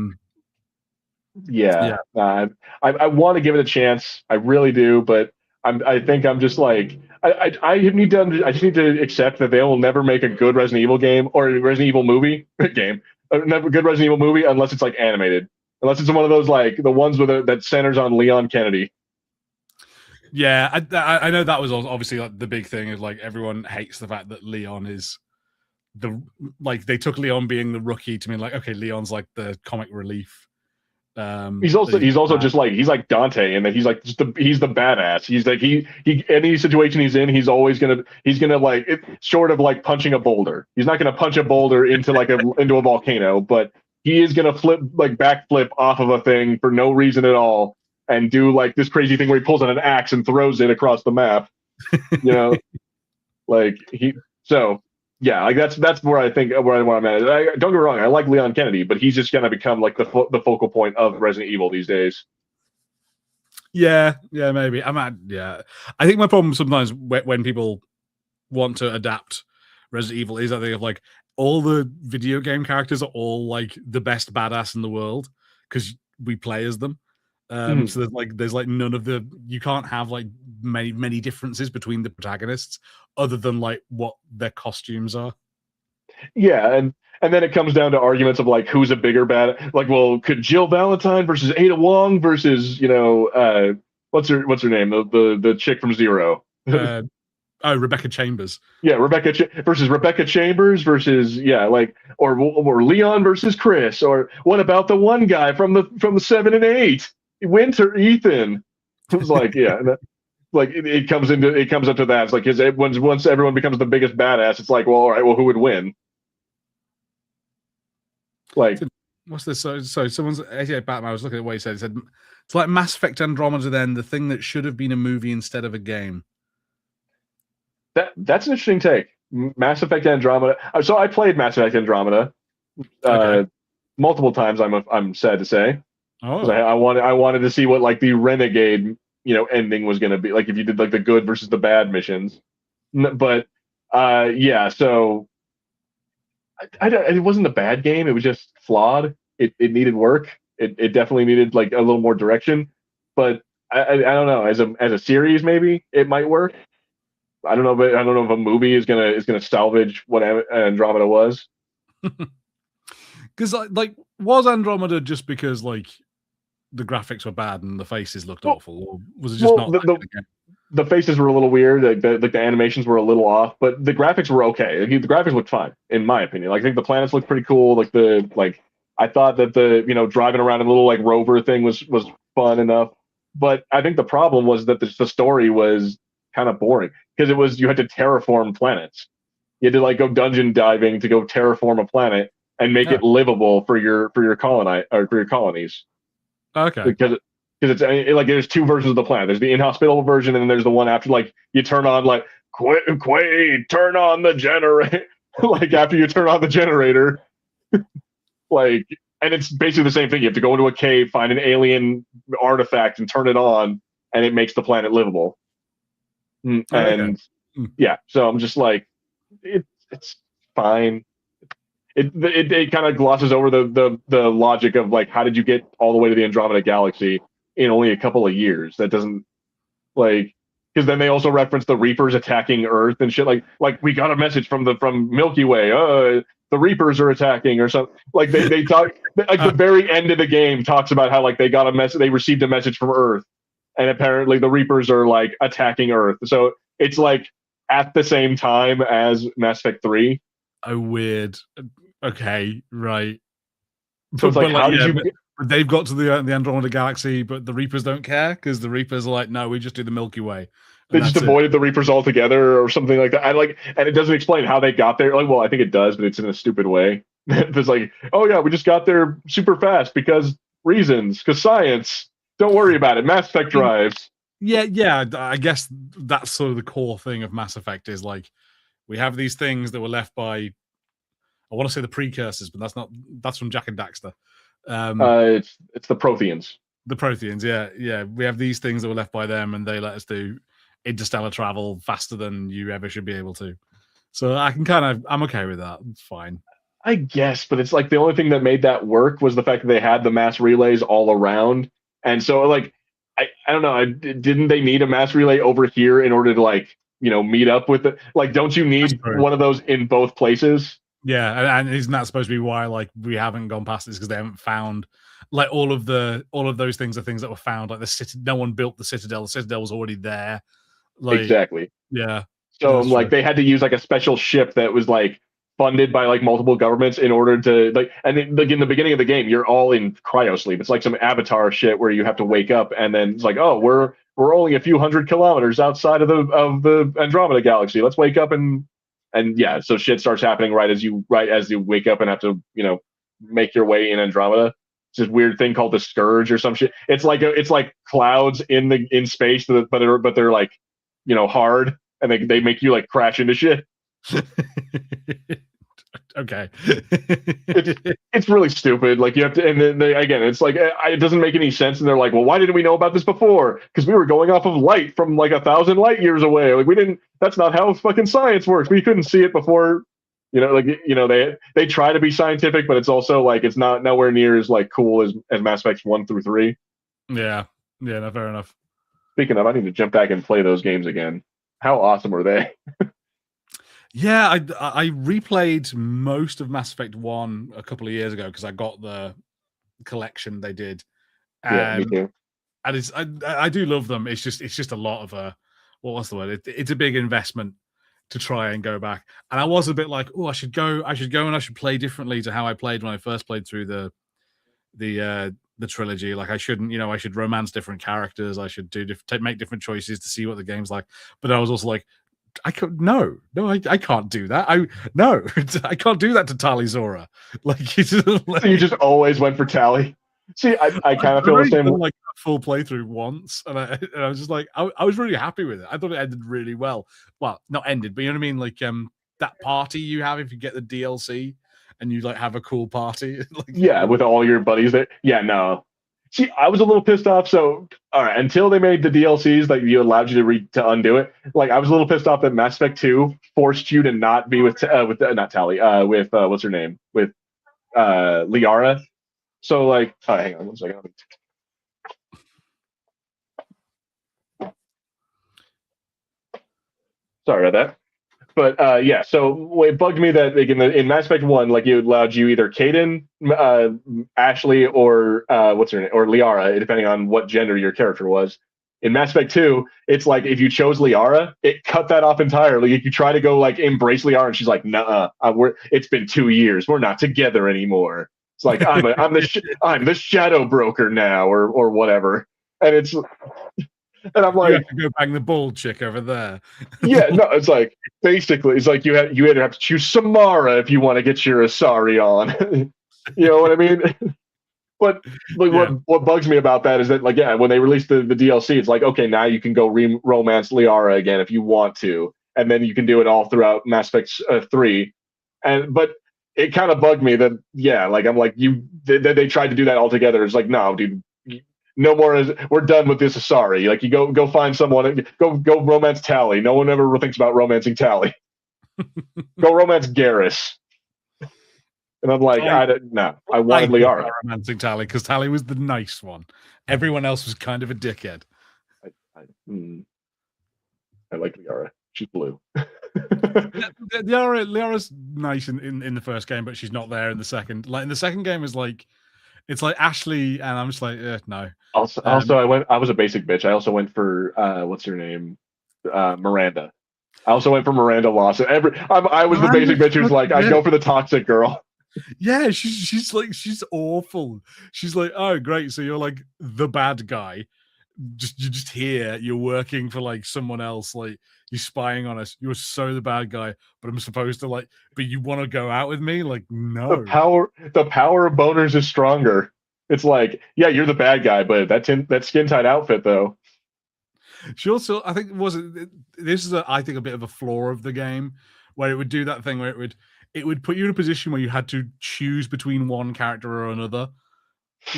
I want to give it a chance. I really do, but I think I'm just like, I just need to accept that they will never make a good Resident Evil game or a Resident Evil movie game. Never a good Resident Evil movie unless it's like animated. Unless it's one of those like the ones that centers on Leon Kennedy. Yeah, I know that was obviously like the big thing. Is like everyone hates the fact that Leon is they took Leon being the rookie to mean like, okay, Leon's like the comic relief. He's also just like, he's like Dante, and that he's like he's the badass. He's like he any situation he's in, he's gonna like short of like punching a boulder. He's not gonna punch a boulder into like into a volcano, but he is gonna backflip off of a thing for no reason at all, and do like this crazy thing where he pulls out an axe and throws it across the map. You know, like yeah, like that's where I think where I'm at. Don't get me wrong, I like Leon Kennedy, but he's just gonna become like the focal point of Resident Evil these days. Yeah, maybe. Yeah. I think my problem sometimes when people want to adapt Resident Evil is I think of like all the video game characters are all like the best badass in the world because we play as them. Mhm. So there's like none of the you can't have like many differences between the protagonists other than like what their costumes are. Yeah, and then it comes down to arguments of like who's a bigger bad. Like, well, could Jill Valentine versus Ada Wong versus what's her name, the chick from Zero. Uh, Rebecca Chambers. Yeah, versus Rebecca Chambers versus or Leon versus Chris, or what about the one guy from the 7 and 8, Winter Ethan? It was like, yeah, like it comes up to that. It's like once everyone becomes the biggest badass, it's like, well, all right, well, who would win? Like, what's this? So someone's Batman. I was looking at what he said. He said it's like Mass Effect Andromeda. Then the thing that should have been a movie instead of a game. That's an interesting take. Mass Effect Andromeda. So I played Mass Effect Andromeda multiple times. I'm sad to say. Oh, I wanted to see what like the Renegade ending was going to be like if you did like the good versus the bad missions. But yeah, so it wasn't a bad game. It was just flawed. It needed work. It definitely needed like a little more direction. But I don't know. As a series, maybe it might work. I don't know, but I don't know if a movie is gonna salvage what Andromeda was. Because like was Andromeda just because like the graphics were bad and the faces looked awful, or was it just not? The faces were a little weird. Like the animations were a little off, but the graphics were okay. The graphics looked fine, in my opinion. Like I think the planets looked pretty cool. I thought that the driving around in a little like rover thing was fun enough. But I think the problem was that the story was kind of boring because you had to terraform planets. You had to like go dungeon diving to go terraform a planet and make it livable for your colonies. Okay. Because it's like there's two versions of the planet. There's the inhospitable version, and then there's the one after like you turn on like Quaid, turn on the generator. Like after you turn on the generator, like, and it's basically the same thing. You have to go into a cave, find an alien artifact, and turn it on, and it makes the planet livable. And yeah, so I'm just like, it's fine. It kind of glosses over the logic of like how did you get all the way to the Andromeda Galaxy in only a couple of years? That doesn't like because then they also reference the Reapers attacking Earth and shit. Like we got a message from Milky Way. The Reapers are attacking or something. Like they talk like the very end of the game talks about how like they got a message, they received a message from Earth, and apparently the Reapers are like attacking Earth. So it's like at the same time as Mass Effect 3. Oh, weird. Okay, right. So it's like, how did you? They've got to the Andromeda Galaxy, but the Reapers don't care because the Reapers are like, no, we just do the Milky Way. They just avoided the Reapers altogether, or something like that. And it doesn't explain how they got there. Like, well, I think it does, but it's in a stupid way. It's like, oh yeah, we just got there super fast because reasons, because science. Don't worry about it. Mass Effect drives. Yeah. I guess that's sort of the core thing of Mass Effect is like we have these things that were left by. I want to say the precursors, but that's from Jak and Daxter. It's the Protheans. The Protheans, yeah. We have these things that were left by them, and they let us do interstellar travel faster than you ever should be able to. So I'm okay with that. It's fine. I guess, but it's like the only thing that made that work was the fact that they had the mass relays all around, and so like I don't know. Didn't they need a mass relay over here in order to like meet up with it? Like, don't you need one of those in both places? Yeah, and isn't that supposed to be why like we haven't gone past this because they haven't found like all of those things are things that were found like the city. No one built the Citadel. The Citadel was already there. Like, exactly. Yeah. So like they had to use like a special ship that was like funded by like multiple governments in order to like, and then, like in the beginning of the game, you're all in cryosleep. It's like some Avatar shit where you have to wake up and then it's like, oh, we're only a few hundred kilometers outside of the Andromeda Galaxy. Let's wake up and yeah, so shit starts happening right as you wake up and have to make your way in Andromeda. It's this weird thing called the Scourge or some shit. It's like clouds in space, but they're like hard and they make you like crash into shit. Okay. It's really stupid. Like you have to, and then again, it's like it doesn't make any sense. And they're like, well, why didn't we know about this before? Because we were going off of light from like 1,000 light years away. Like we didn't. That's not how fucking science works. We couldn't see it before. They try to be scientific, but it's also like it's not nowhere near as like cool as Mass Effect 1 through 3. Yeah. No, fair enough. Speaking of, I need to jump back and play those games again. How awesome are they? Yeah, I replayed most of Mass Effect 1 a couple of years ago because I got the collection they did. Yeah, me too. And I do love them. It's just a lot of what was the word? It's a big investment to try and go back. And I was a bit like, oh, I should go and I should play differently to how I played when I first played through the trilogy. Like I shouldn't, I should romance different characters. I should make different choices to see what the game's like. But I was also like, I can't do that. I can't do that to Tali Zora. Like, you just always went for Tali. See, I kind of feel the same. Like a full playthrough once, and I was just like, I was really happy with it. I thought it ended really well. Well, not ended, but you know what I mean. Like that party you have if you get the DLC and you like have a cool party. Like, yeah, with all your buddies there. Yeah, no. See, I was a little pissed off. So, all right, until they made the DLCs that you allowed you to undo it, like I was a little pissed off that Mass Effect 2 forced you to not be with not Tali, with what's her name, with Liara. So, like, hang on 1 second. Sorry about that. But yeah, so it bugged me that like, in Mass Effect 1, like it allowed you either Kaden, Ashley, or what's her name, or Liara, depending on what gender your character was. In Mass Effect 2, it's like if you chose Liara, it cut that off entirely. If you try to go like embrace Liara, and she's like, "Nuh-uh, it's been 2 years. We're not together anymore." It's like I'm the shadow broker now, or whatever. And I'm like, you have to go bang the bald chick over there. Yeah, no, it's like basically it's like you either have to choose Samara if you want to get your Asari on. You know what I mean? But like what bugs me about that is that like when they released the DLC, it's like okay, now you can go romance Liara again if you want to, and then you can do it all throughout Mass Effect 3. But it kind of bugged me that like I'm like they tried to do that all together. It's like no, dude. No more. We're done with this. Sorry. Like you go find someone. Go romance Tali. No one ever thinks about romancing Tali. Go romance Garrus. And I'm like, I wanted Liara. Romancing Tali because Tali was the nice one. Everyone else was kind of a dickhead. I like Liara. She's blue. Liara's nice in the first game, but she's not there in the second. Like in the second game, is like. It's like Ashley, and I'm just like, no. Also, I was a basic bitch. I also went for what's her name, Miranda. I also went for Miranda Lawson. I was the basic bitch who's like, I go for the toxic girl. Yeah, she's awful. She's like, oh great, so you're like the bad guy. You're just here. You're working for like someone else. Like you're spying on us. You're so the bad guy, but I'm supposed to like. But you want to go out with me? Like no. The power of boners is stronger. It's like you're the bad guy, but that skin tight outfit though. She also, I think, this is I think a bit of a flaw of the game where it would do that thing where it would put you in a position where you had to choose between one character or another.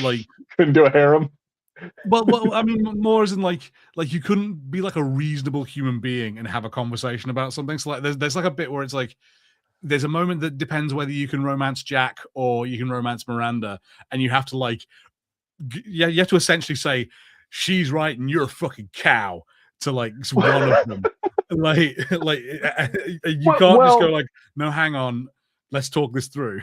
Like couldn't do a harem. Well, I mean, more as in like you couldn't be like a reasonable human being and have a conversation about something. So like, there's like a bit where it's like there's a moment that depends whether you can romance Jack or you can romance Miranda, and you have to like, you have to essentially say she's right and you're a fucking cow to like one of them. like you can't just go like, no, hang on, let's talk this through.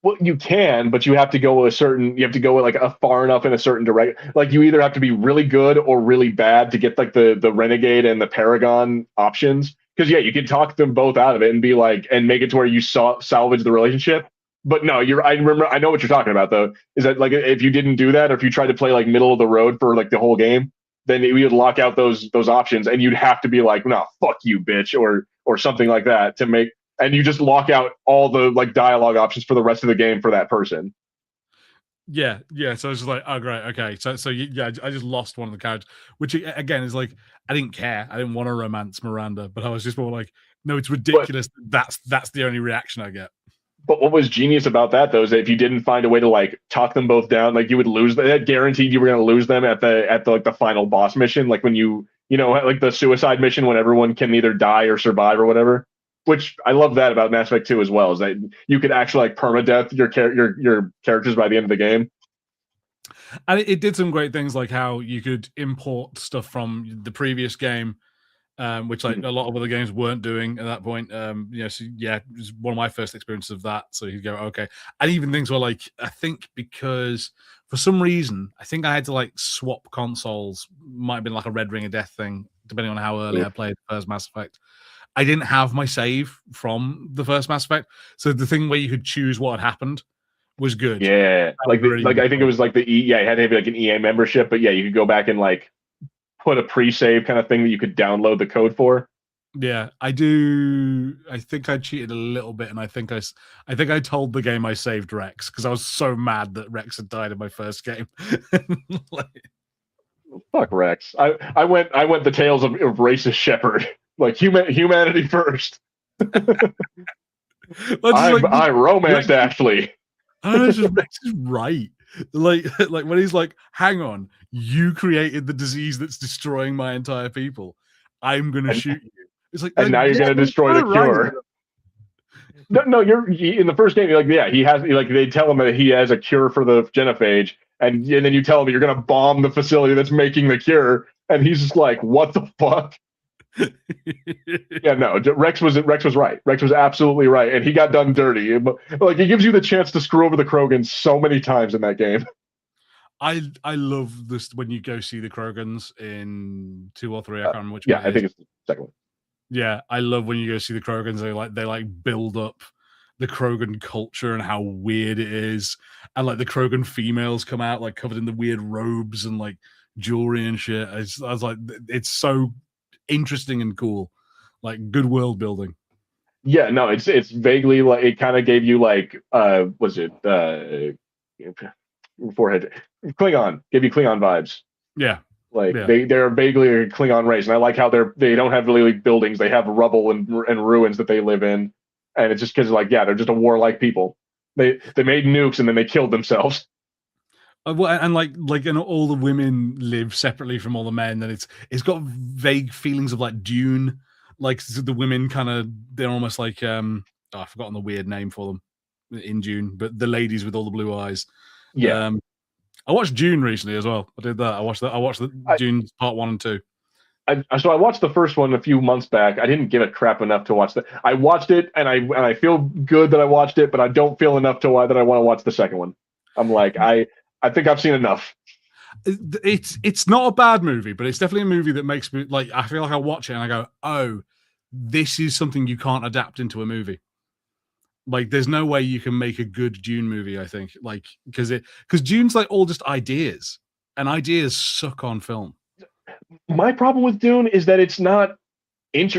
Well, you can, but you have to go like a far enough in a certain direction. Like you either have to be really good or really bad to get like the Renegade and the Paragon options. Because you can talk them both out of it and be like, and make it to where you salvage the relationship. But no, I know what you're talking about though. Is that like if you didn't do that, or if you tried to play like middle of the road for like the whole game, then we would lock out those options, and you'd have to be like, no, fuck you, bitch, or something like that to make. And you just lock out all the like dialogue options for the rest of the game for that person. Yeah. So it's just like, oh great, okay. So I just lost one of the characters, which again is like I didn't care. I didn't want to romance Miranda, but I was just more like, no, it's ridiculous. That's the only reaction I get. But what was genius about that though is that if you didn't find a way to like talk them both down, like you would lose. That guaranteed you were going to lose them at the like the final boss mission, like when you know like the suicide mission when everyone can either die or survive or whatever. Which I love that about Mass Effect 2 as well, is that you could actually like permadeath your characters by the end of the game. And it did some great things, like how you could import stuff from the previous game, which like a lot of other games weren't doing at that point. So yeah, it was one of my first experiences of that. So you go, okay. And even things were like, I think because for some reason, I think I had to like swap consoles. Might have been like a Red Ring of Death thing, depending on how early I played the first Mass Effect. I didn't have my save from the first Mass Effect. So the thing where you could choose what had happened was good. Yeah, like I think it was like it had to have like an EA membership, but yeah, you could go back and like put a pre-save kind of thing that you could download the code for. Yeah, I do. I think I cheated a little bit, and I think I told the game I saved Rex because I was so mad that Rex had died in my first game. Fuck Rex. I went the Tales of racist Shepherd. Like humanity first. I romanced Ashley. Rex is right. Like when he's like, hang on, you created the disease that's destroying my entire people. I'm gonna shoot you. It's like, and now you're gonna destroy the cure. No, you're in the first game. You're like, yeah, he has. Like they tell him that he has a cure for the genophage, and then you tell him you're gonna bomb the facility that's making the cure, and he's just like, what the fuck? Yeah, no, Rex was right. Rex was absolutely right, and he got done dirty. Like he gives you the chance to screw over the Krogans so many times in that game. I love this when you go see the Krogans in 2 or 3. I can't remember which. Yeah, I think it's the second one. Yeah, I love when you go see the Krogans. They build up the Krogan culture and how weird it is, and like the Krogan females come out like covered in the weird robes and like jewelry and shit. I was like, it's so interesting and cool, like good world building. Yeah, no, it's vaguely like it kind of gave you like was it forehead Klingon, gave you Klingon vibes. Yeah, like they're vaguely a Klingon race, and I like how they don't have really buildings, they have rubble and ruins that they live in, and it's just because like they're just a warlike people. They made nukes and then they killed themselves. And like all the women live separately from all the men, and it's got vague feelings of like Dune. Like the women they're almost like I've forgotten the weird name for them in Dune, but the ladies with all the blue eyes. Yeah. I watched Dune recently as well. I did that. I watched Dune Part 1 and 2. So I watched the first one a few months back. I didn't give a crap enough to watch that. I watched it and I feel good that I watched it, but I don't feel enough that I want to watch the second one. I'm like, I think I've seen enough. It's not a bad movie, but it's definitely a movie that makes me like, I feel like I watch it and I go, oh, this is something you can't adapt into a movie. Like, there's no way you can make a good Dune movie, I think, like because Dune's like all just ideas, and ideas suck on film. My problem with Dune is that it's not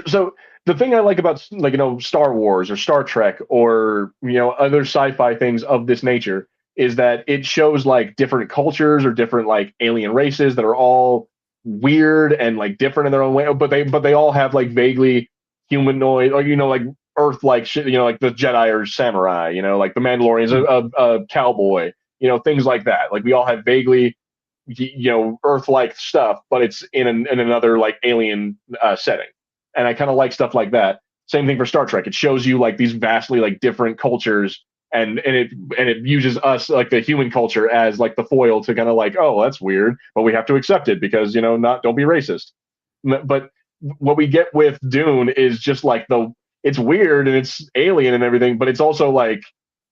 so the thing I like about like Star Wars or Star Trek or other sci-fi things of this nature is that it shows like different cultures or different like alien races that are all weird and like different in their own way, but they all have like vaguely humanoid or like Earth-like shit, like the Jedi or samurai, like the Mandalorian's a cowboy, things like that. Like we all have vaguely, Earth-like stuff, but it's in another like alien setting, and I kind of like stuff like that. Same thing for Star Trek. It shows you like these vastly like different cultures, and it uses us like the human culture as like the foil to kind of like, oh, that's weird, but we have to accept it because don't be racist. But what we get with Dune is just like it's weird and it's alien and everything, but it's also like,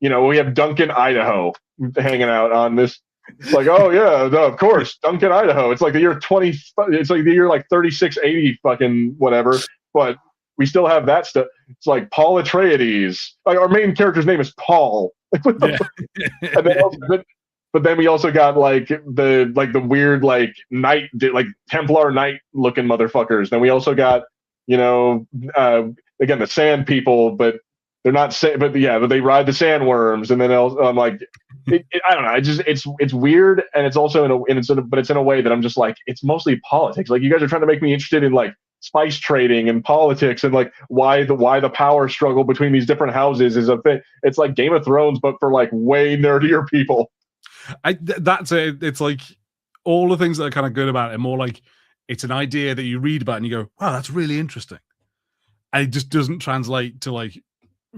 we have Duncan, Idaho hanging out on this. It's like, oh yeah, no, of course, Duncan, Idaho. It's like the year 20. It's like the year like 3680 fucking whatever. But we still have that stuff. It's like Paul Atreides. Like our main character's name is Paul. But then we also got like the weird like knight, like Templar knight looking motherfuckers. Then we also got again the sand people, but they're not but they ride the sandworms, and then I'm like, I don't know, it's weird, and it's also but it's in a way that I'm just like, it's mostly politics. Like you guys are trying to make me interested in like spice trading and politics and like why the power struggle between these different houses is a thing. It's like Game of Thrones, but for like way nerdier people. That's it. It's like all the things that are kind of good about it, more like it's an idea that you read about and you go, wow, that's really interesting. And it just doesn't translate to like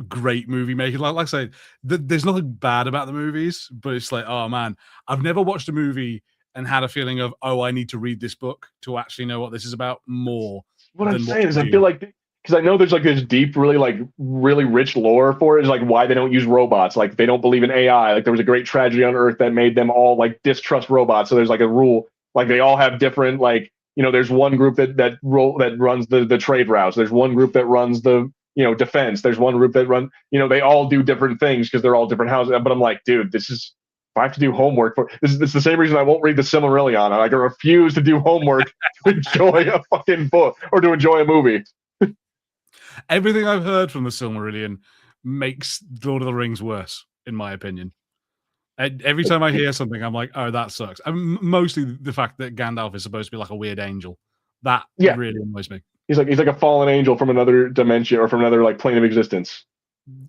great movie making. Like I say, there's nothing bad about the movies, but it's like, oh man, I've never watched a movie and had a feeling of, oh, I need to read this book to actually know what this is about more. What I'm than saying is, I watching feel like because I know there's like this deep, really rich lore for it. Is like why they don't use robots. Like they don't believe in AI. Like there was a great tragedy on Earth that made them all like distrust robots. So there's like a rule. Like they all have different like there's one group that runs the trade routes. There's one group that runs the defense. There's one group that they all do different things because they're all different houses. But I'm like, dude, this is if I have to do homework for this is the same reason I won't read the Silmarillion. I refuse to do homework to enjoy a fucking book or to enjoy a movie. Everything I've heard from the Silmarillion makes Lord of the Rings worse, in my opinion. And every time I hear something, I'm like, oh, that sucks. And mostly the fact that Gandalf is supposed to be like a weird angel. That really annoys me. He's like a fallen angel from another dimension or from another like plane of existence.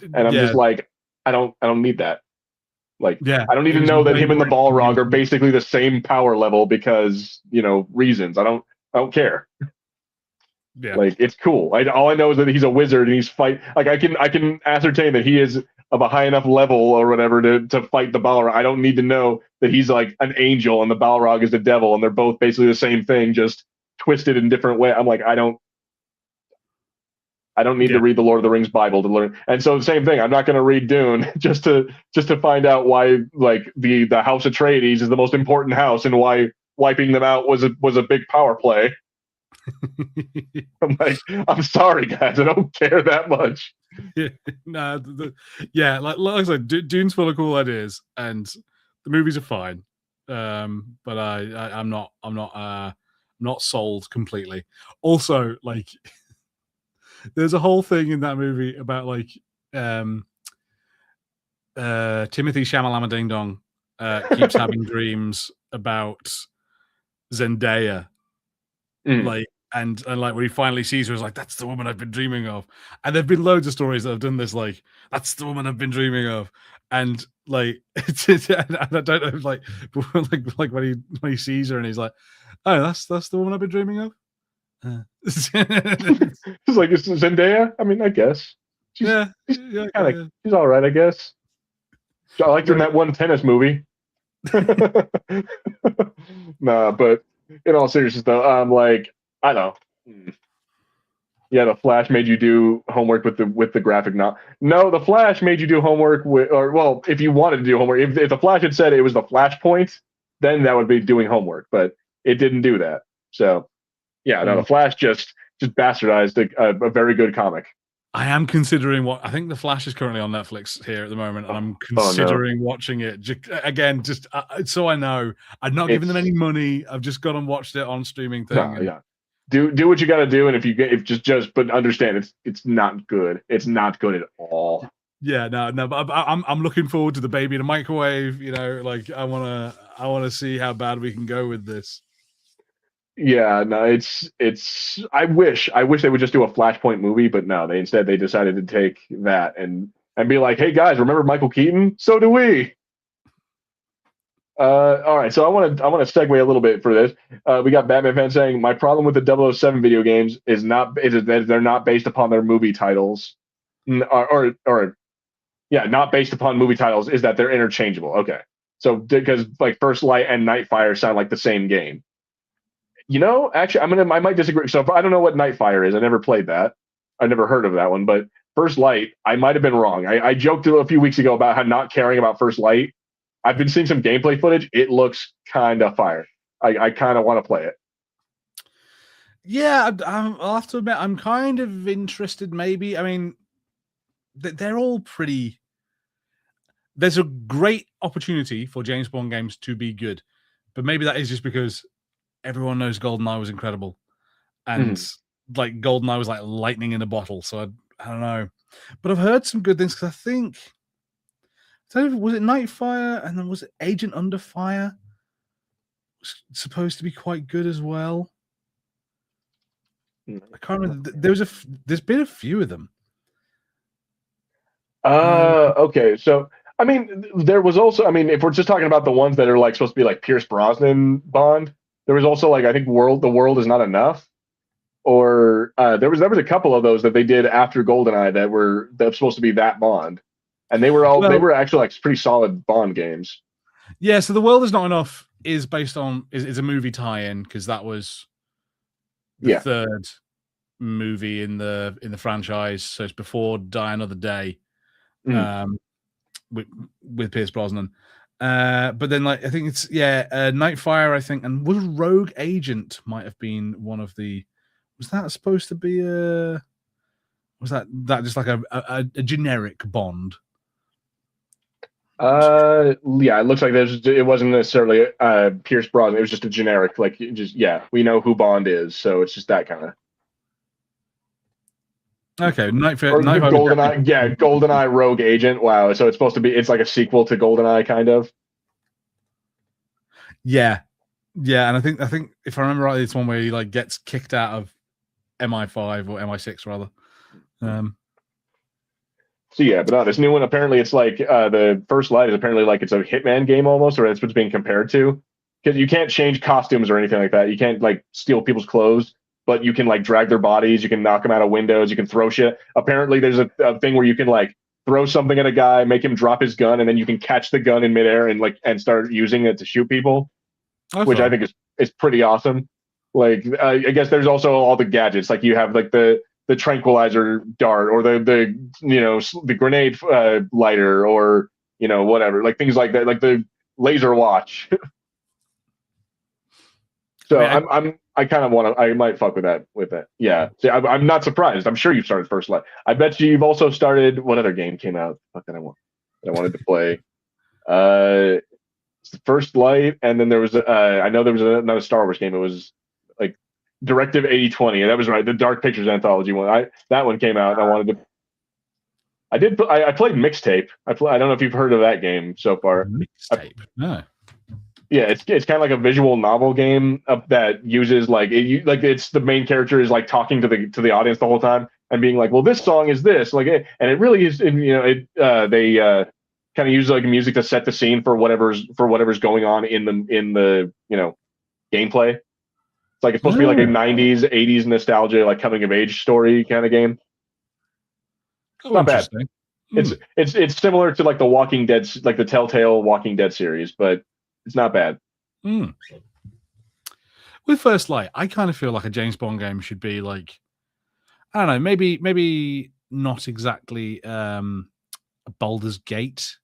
And I'm just like, I don't need that. Like, I don't need to know that him and the Balrog are basically the same power level because reasons. I don't care. Yeah, like it's cool. All I know is that he's a wizard and he's fight. Like I can ascertain that he is of a high enough level or whatever to fight the Balrog. I don't need to know that he's like an angel and the Balrog is the devil and they're both basically the same thing, just twisted in different way. I'm like, I don't need to read the Lord of the Rings Bible to learn. And so the same thing. I'm not going to read Dune just to find out why like the House Atreides is the most important house and why wiping them out was a big power play. I'm like, I'm sorry, guys. I don't care that much. Yeah, like I said, Dune's full of cool ideas, and the movies are fine. But I'm not sold completely. Also, like, there's a whole thing in that movie about like Timothy Shamalama Ding Dong keeps having dreams about Zendaya, like. And like when he finally sees her, he's like, "That's the woman I've been dreaming of." And there've been loads of stories that have done this, like, "That's the woman I've been dreaming of." And like, and I don't know, like when he sees her and he's like, "Oh, that's the woman I've been dreaming of." It's like, it's Zendaya. I mean, I guess she's she's all right, I guess. I liked her in that one tennis movie. Nah, but in all seriousness, though, I'm like, I don't know. Yeah, the Flash made you do homework with the graphic novel. No, the Flash made you do homework with, or well, if you wanted to do homework, if the Flash had said it was the Flashpoint, then that would be doing homework. But it didn't do that. So yeah, no, the Flash just bastardized a very good comic. I am considering I think the Flash is currently on Netflix here at the moment, and I'm considering watching it again, just so I know. I'm not giving them any money. I've just gone and watched it on streaming thing. No, yeah. Do what you got to do, and but understand it's not good. It's not good at all. Yeah, no, but I'm looking forward to the baby in a microwave. Like I wanna see how bad we can go with this. Yeah, no, it's. I wish they would just do a Flashpoint movie, but no, they decided to take that and be like, hey guys, remember Michael Keaton? So do we. All right, so I want to segue a little bit for this. We got Batman fans saying my problem with the 007 video games is that they're not based upon their movie titles, or not based upon movie titles. Is that they're interchangeable? Okay, so because like First Light and Nightfire sound like the same game. Actually, I might disagree. So I don't know what Nightfire is. I never played that. I never heard of that one. But First Light, I might have been wrong. I joked a few weeks ago about how not caring about First Light. I've been seeing some gameplay footage. It looks kind of fire. I kind of want to play it. Yeah, I'll have to admit, I'm kind of interested. Maybe. I mean, they're all pretty. There's a great opportunity for James Bond games to be good, but maybe that is just because everyone knows GoldenEye was incredible, and like GoldenEye was like lightning in a bottle. So I don't know, but I've heard some good things because I think. Was it Nightfire and then was it Agent Under Fire? Was supposed to be quite good as well. I can't remember. There's been a few of them. Okay. So, I mean, there was also, I mean, if we're just talking about the ones that are like supposed to be like Pierce Brosnan Bond, there was also like I think the world is not enough, or there was a couple of those that they did after GoldenEye that's supposed to be that Bond, and they were actually like pretty solid Bond games. Yeah. So the world is not enough is based on is a movie tie-in because that was the Yeah. third movie in the franchise. So it's before Die Another Day. Mm. With Pierce Brosnan. But then like I think it's Nightfire, I think, and was Rogue Agent might have been one of the was that supposed to be was that just like a generic Bond? Yeah, it looks like it wasn't necessarily Pierce Brosnan. It was just a generic, like we know who Bond is, so it's just that kind of. Okay, Nightfire. Or GoldenEye, yeah, GoldenEye Rogue Agent. Wow, so it's supposed to be, it's like a sequel to GoldenEye, kind of. Yeah, and I think if I remember rightly, it's one where he like gets kicked out of MI5 or MI6 rather. So yeah, but no, this new one apparently it's like the First Light is apparently like it's a Hitman game almost, or that's what's being compared to. Because you can't change costumes or anything like that. You can't like steal people's clothes, but you can like drag their bodies. You can knock them out of windows. You can throw shit. Apparently, there's a thing where you can like throw something at a guy, make him drop his gun, and then you can catch the gun in midair and start using it to shoot people, which I think is pretty awesome. Like I guess there's also all the gadgets. Like you have like the tranquilizer dart or the grenade lighter or whatever, like things like that, like the laser watch. So I kind of want to. I might fuck with that. Yeah. See, I'm not surprised. I'm sure you've started First Light. I bet you've also started. What other game came out? Fuck that I wanted to play. First Light, and then there was. I know there was another Star Wars game. It was like Directive 8020, and that was right. The Dark Pictures anthology one. That one came out, and I wanted to. I played Mixtape. I don't know if you've heard of that game so far. Mixtape. No. Yeah, it's kind of like a visual novel game that uses it's the main character is like talking to the audience the whole time and being like, well, this song is this, like, and it really is. And, they kind of use like music to set the scene for whatever's going on in the gameplay. It's like it's supposed to be like a 90s, 80s nostalgia, like coming of age story kind of game. Oh, not bad. It's similar to like the Walking Dead, like the Telltale Walking Dead series, but it's not bad. With First Light, I kind of feel like a James Bond game should be like, I don't know, maybe not exactly a Baldur's Gate,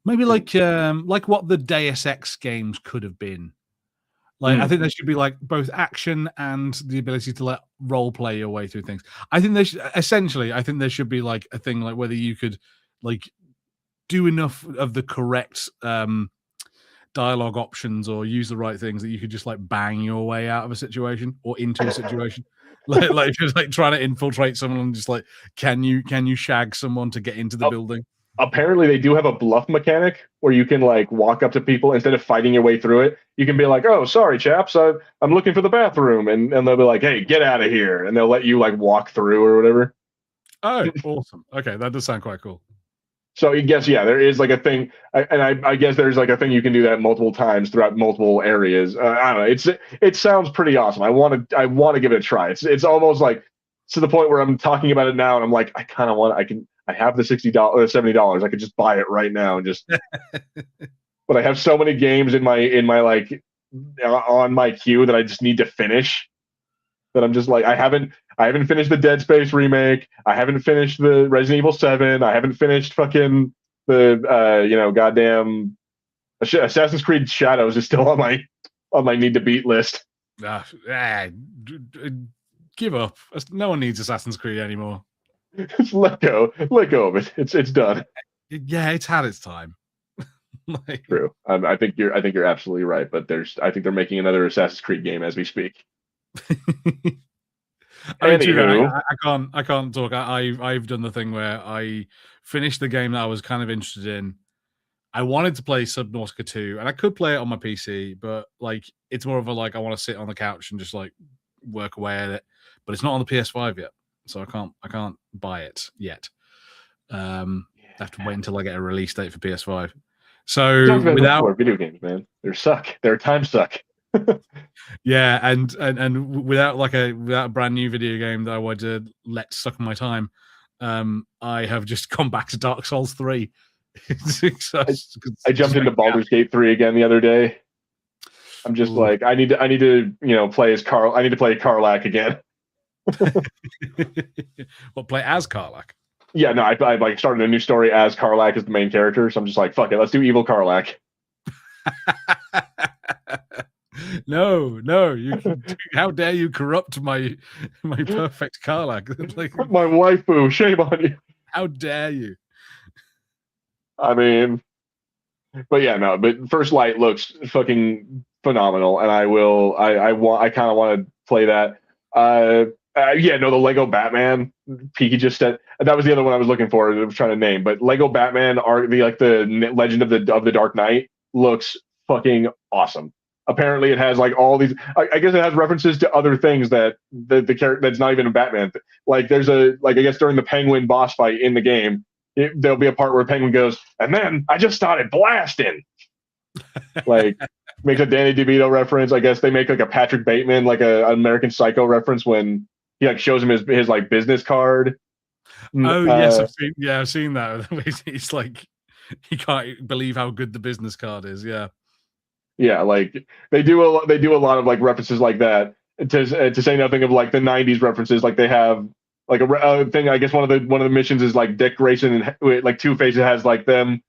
maybe like what the Deus Ex games could have been. Like, I think there should be like both action and the ability to let role play your way through things. I think there should be like a thing like whether you could like do enough of the correct dialogue options or use the right things that you could just like bang your way out of a situation or into a situation. like just like trying to infiltrate someone and just like can you shag someone to get into the building? Apparently they do have a bluff mechanic where you can like walk up to people instead of fighting your way through it. You can be like, oh, sorry, chaps, I'm looking for the bathroom, and they'll be like, hey, get out of here, and they'll let you like walk through or whatever. Oh, awesome. Okay, that does sound quite cool. So I guess there is like a thing, I guess there's like a thing you can do that multiple times throughout multiple areas. I don't know. It sounds pretty awesome. I want to give it a try. It's almost like to the point where I'm talking about it now, and I'm like, I kind of want. I have the $60 or $70. I could just buy it right now and just. But I have so many games in my like on my queue that I just need to finish. That I'm just like I haven't finished the Dead Space remake. I haven't finished the Resident Evil 7. I haven't finished fucking the goddamn Assassin's Creed Shadows is still on my need to beat list. Give up. No one needs Assassin's Creed anymore. Just let go of it. It's done. Yeah, it's had its time. True. I think you're absolutely right. But I think they're making another Assassin's Creed game as we speak. I can't talk. I've done the thing where I finished the game that I was kind of interested in. I wanted to play Subnautica 2, and I could play it on my PC, but like it's more of a like I want to sit on the couch and just like work away at it. But it's not on the PS5 yet, so I can't buy it yet. I have to wait until I get a release date for PS5. So without video games, man, they suck. Their time suck. Yeah, and without without a brand new video game that I would let suck my time, I have just gone back to Dark Souls 3. I jumped into Baldur's Gate 3 again the other day. I'm just like, I need to play as Carl. I need to play Karlach again. Well, play as Karlach. Yeah, no, I like started a new story as Karlach as the main character, so I'm just like, fuck it, let's do evil Karlach. No, how dare you corrupt my perfect Karlach? Like, my waifu, shame on you. How dare you? I mean, but yeah, no, but First Light looks fucking phenomenal, and I kind of want to play that. Yeah, no, the Lego Batman. Peaky just said that was the other one I was looking for. I was trying to name, but Lego Batman the Legend of the Dark Knight looks fucking awesome. Apparently, it has like all these. I guess it has references to other things that the character that's not even a Batman. Like there's I guess during the Penguin boss fight in the game, there'll be a part where Penguin goes, and then I just started blasting. Like makes a Danny DeVito reference. I guess they make like a Patrick Bateman, like an American Psycho reference when he like shows him his like business card. Oh yes, I've seen that. He's like he can't believe how good the business card is. Yeah. Yeah, like they do a lot of like references like that to say nothing of like the '90s references. Like they have like a thing. I guess one of the missions is like Dick Grayson and like Two-Face has like them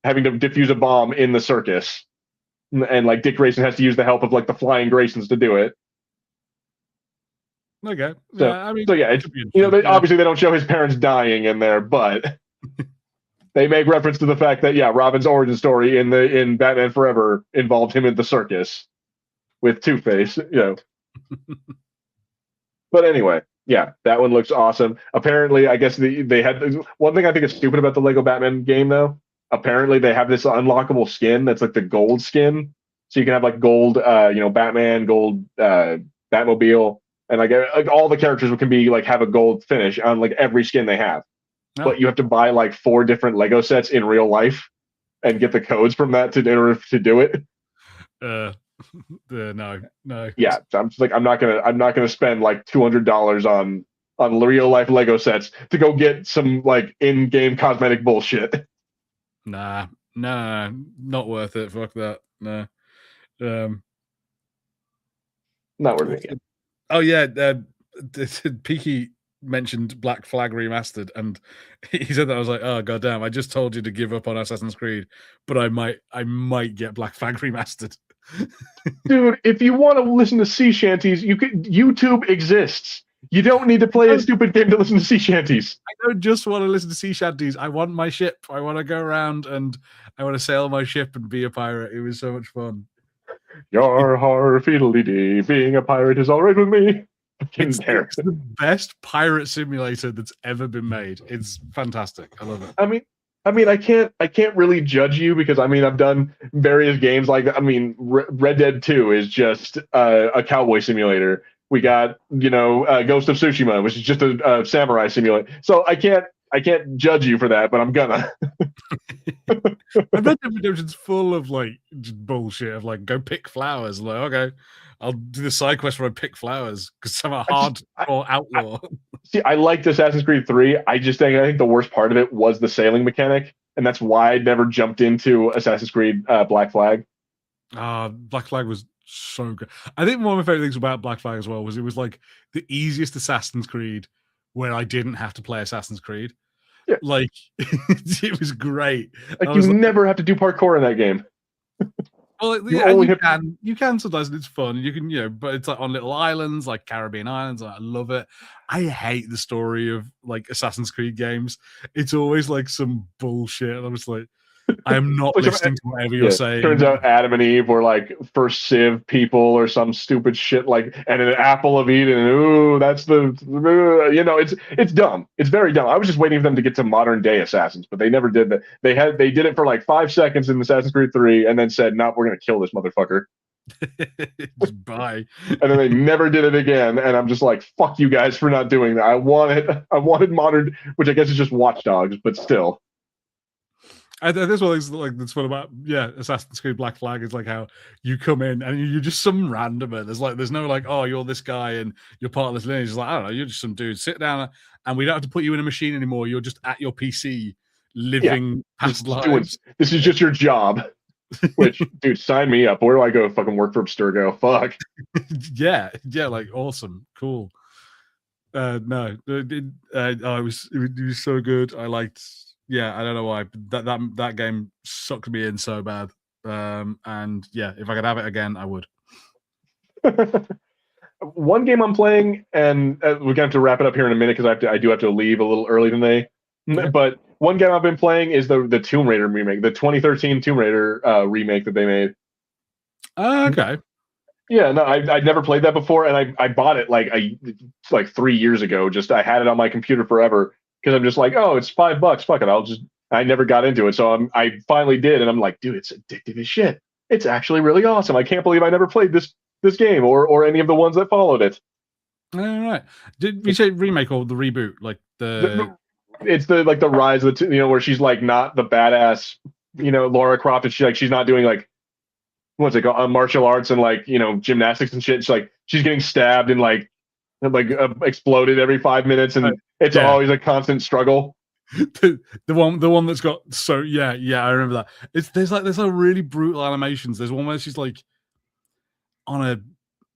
having to defuse a bomb in the circus, and like Dick Grayson has to use the help of like the Flying Graysons to do it. Okay, so, yeah, I mean, so yeah, it's, obviously they don't show his parents dying in there, but. They make reference to the fact that Robin's origin story in Batman Forever involved him in the circus with Two-Face, But anyway, that one looks awesome. Apparently, I guess they had one thing I think is stupid about the Lego Batman game though. Apparently, they have this unlockable skin that's like the gold skin, so you can have like gold, Batman, gold Batmobile, and like all the characters can be like have a gold finish on like every skin they have. Oh. But you have to buy like 4 different Lego sets in real life and get the codes from that in order to do it. No. Yeah, so I'm just like I'm not gonna spend like $200 on real life Lego sets to go get some like in-game cosmetic bullshit. Nah, not worth it. Fuck that. No. Not worth it. Oh yeah, Peaky mentioned Black Flag Remastered, and he said that. I was like, oh goddamn! I just told you to give up on Assassin's Creed, but I might get Black Flag Remastered. Dude, if you want to listen to sea shanties, YouTube exists. You don't need to play a stupid game to listen to sea shanties. I don't just want to listen to sea shanties. I want my ship. I want to go around and I want to sail my ship and be a pirate. It was so much fun. Your har fiddly-dee, being a pirate is all right with me. It's the best pirate simulator that's ever been made. It's fantastic. I love it. I mean, I can't really judge you because I've done various games like that. Red Dead 2 is just a cowboy simulator. We got Ghost of Tsushima, which is just a samurai simulator. So I can't judge you for that, but I'm gonna. Red Dead Redemption's full of like just bullshit of like go pick flowers. Like okay. I'll do the side quest where I pick flowers because I'm a hardcore outlaw. I liked Assassin's Creed 3. I think the worst part of it was the sailing mechanic, and that's why I never jumped into Assassin's Creed Black Flag. Black Flag was so good. I think one of my favorite things about Black Flag as well was it was like the easiest Assassin's Creed where I didn't have to play Assassin's Creed. Yeah. Like it was great. Like you never have to do parkour in that game. Well, you can sometimes, and it's fun. You can, but it's like on little islands, like Caribbean islands. I love it. I hate the story of like Assassin's Creed games. It's always like some bullshit. I'm just like, I am not listening to whatever you're saying. Turns out Adam and Eve were like first Civ people or some stupid shit like, and an apple of Eden. Ooh, that's it's dumb. It's very dumb. I was just waiting for them to get to modern day assassins, but they never did that. They did it for like 5 seconds in Assassin's Creed 3, and then said, "Nope, we're gonna kill this motherfucker." Just bye. And then they never did it again. And I'm just like, fuck you guys for not doing that. I wanted modern, which I guess is just Watch Dogs, but still. And this one is like that's what about Assassin's Creed Black Flag is like how you come in and you're just some randomer. There's no like, oh, you're this guy and you're part of this lineage. It's like, I don't know, you're just some dude. Sit down and we don't have to put you in a machine anymore. You're just at your PC living past lives. This is just your job. Which, dude, sign me up. Where do I go? Fucking work for Abstergo. Fuck. yeah, like awesome, cool. No, it was so good. I liked. Yeah, I don't know why, but that game sucked me in so bad. And yeah, if I could have it again, I would. One game I'm playing, and we're gonna have to wrap it up here in a minute because I do have to leave a little early today. Yeah. But one game I've been playing is the Tomb Raider remake, the 2013 Tomb Raider remake that they made. Okay. Yeah, no, I'd never played that before, and I bought it like 3 years ago. Just I had it on my computer forever because I'm just like, oh, it's $5. Fuck it, I never got into it, so I finally did, and I'm like, dude, it's addictive as shit. It's actually really awesome. I can't believe I never played this game or any of the ones that followed it. All right. Did we say remake or the reboot? Like it's the rise of the where she's like not the badass Lara Croft, and she's not doing like what's it called martial arts and like gymnastics and shit. She's getting stabbed and exploded every 5 minutes, and it's always a constant struggle. the one that's got I remember that. There's really brutal animations. There's one where she's like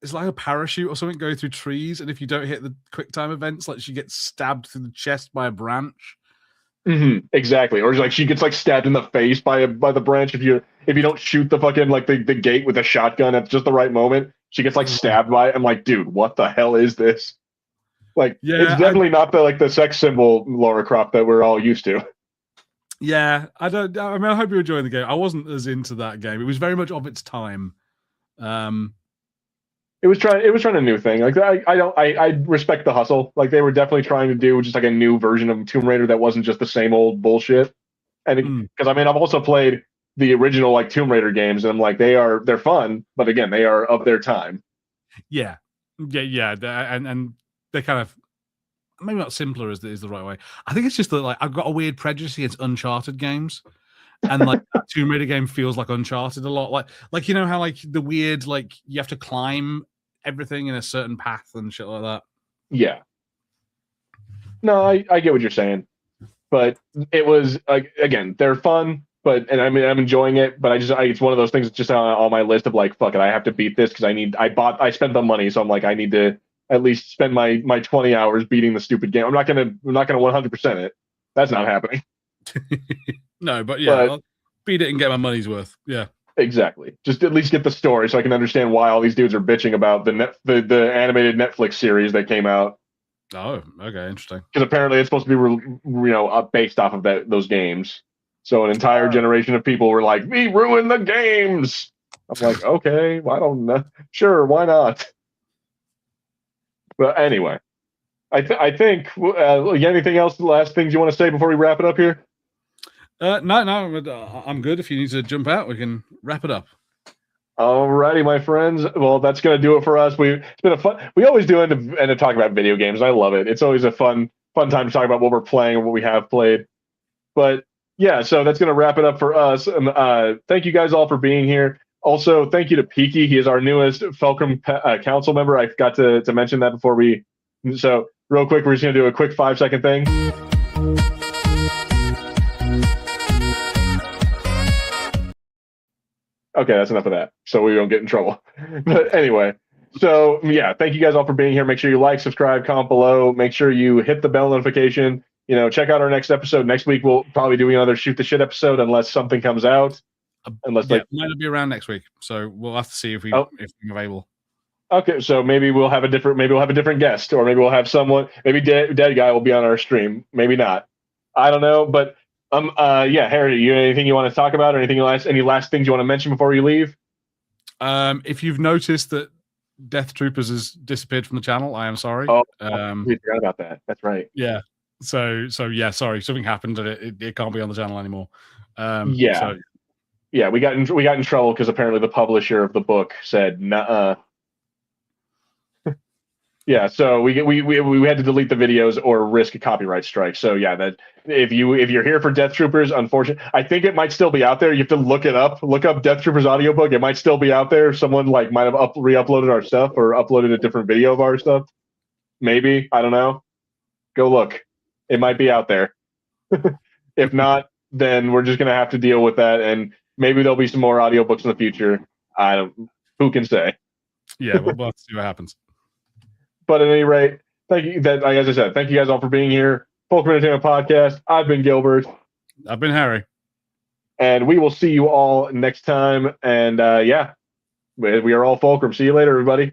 it's like a parachute or something going through trees, and if you don't hit the quick time events, like she gets stabbed through the chest by a branch. Mm-hmm, exactly. Or like she gets like stabbed in the face by the branch if you don't shoot the fucking like the gate with a shotgun at just the right moment. She gets like stabbed by it. I'm like, dude, what the hell is this? Like, it's definitely not the sex symbol Lara Croft that we're all used to. Yeah, I hope you're enjoying the game. I wasn't as into that game. It was very much of its time. It was trying a new thing. Like I respect the hustle. Like they were definitely trying to do just like a new version of Tomb Raider that wasn't just the same old bullshit. And because I've also played the original like Tomb Raider games, and I'm like they're fun, but again they are of their time. Yeah, and they're kind of maybe not simpler is the right way. I think it's just that like I've got a weird prejudice against Uncharted games. And like that Tomb Raider game feels like Uncharted a lot. Like how like the weird like you have to climb everything in a certain path and shit like that. Yeah. No, I get what you're saying, but it was like again they're fun, but I'm enjoying it, but it's one of those things that's just on my list of like fuck it, I have to beat this because I spent the money, so I'm like I need to at least spend my 20 hours beating the stupid game. I'm not gonna 100% it. That's not happening. No, but I'll beat it and get my money's worth. Yeah, exactly. Just at least get the story so I can understand why all these dudes are bitching about the animated Netflix series that came out. Oh, okay, interesting. Because apparently it's supposed to be based off of those games. So an entire generation of people were like, "We ruined the games." I'm like, okay, well, I don't know. Sure, why not? But anyway, I think anything else? The last things you want to say before we wrap it up here? No, I'm good. If you need to jump out, we can wrap it up. Alrighty, my friends. Well, that's gonna do it for us. It's been a fun. We always do end up talking about video games. I love it. It's always a fun time to talk about what we're playing and what we have played. But yeah, so that's gonna wrap it up for us. Thank you guys all for being here. Also, thank you to Peaky. He is our newest Felcom Council member. I forgot to mention that before we. So real quick, we're just gonna do a quick 5-second thing. Okay, that's enough of that, so we don't get in trouble. But anyway, so yeah, thank you guys all for being here. Make sure you like, subscribe, comment below. Make sure you hit the bell notification. Check out our next episode. Next week we'll probably do another shoot the shit episode unless something comes out. Unless might not be around next week, so we'll have to see if we're available. Okay, so maybe we'll have a different guest, or maybe we'll have someone. Maybe dead guy will be on our stream. Maybe not. I don't know, but. Harry, you anything you want to talk about, or any last things you want to mention before you leave? If you've noticed that Death Troopers has disappeared from the channel, I am sorry. Oh, we forgot about that. That's right. Yeah. So yeah, sorry, something happened and it can't be on the channel anymore. Yeah, we got in trouble because apparently the publisher of the book said, "Nuh-uh." Yeah, so we had to delete the videos or risk a copyright strike. So yeah, that if you're here for Death Troopers, unfortunately, I think it might still be out there. You have to look it up. Look up Death Troopers audiobook. It might still be out there. Someone like might have re-uploaded our stuff or uploaded a different video of our stuff. Maybe, I don't know. Go look. It might be out there. If not, then we're just gonna have to deal with that, and maybe there'll be some more audiobooks in the future. I don't. Who can say? Yeah, we'll have to see what happens. But at any rate, thank you. As I said, thank you guys all for being here. Fulcrum Entertainment Podcast. I've been Gilbert, I've been Harry. and we will see you all next time. And yeah, we are all Fulcrum. See you later, everybody.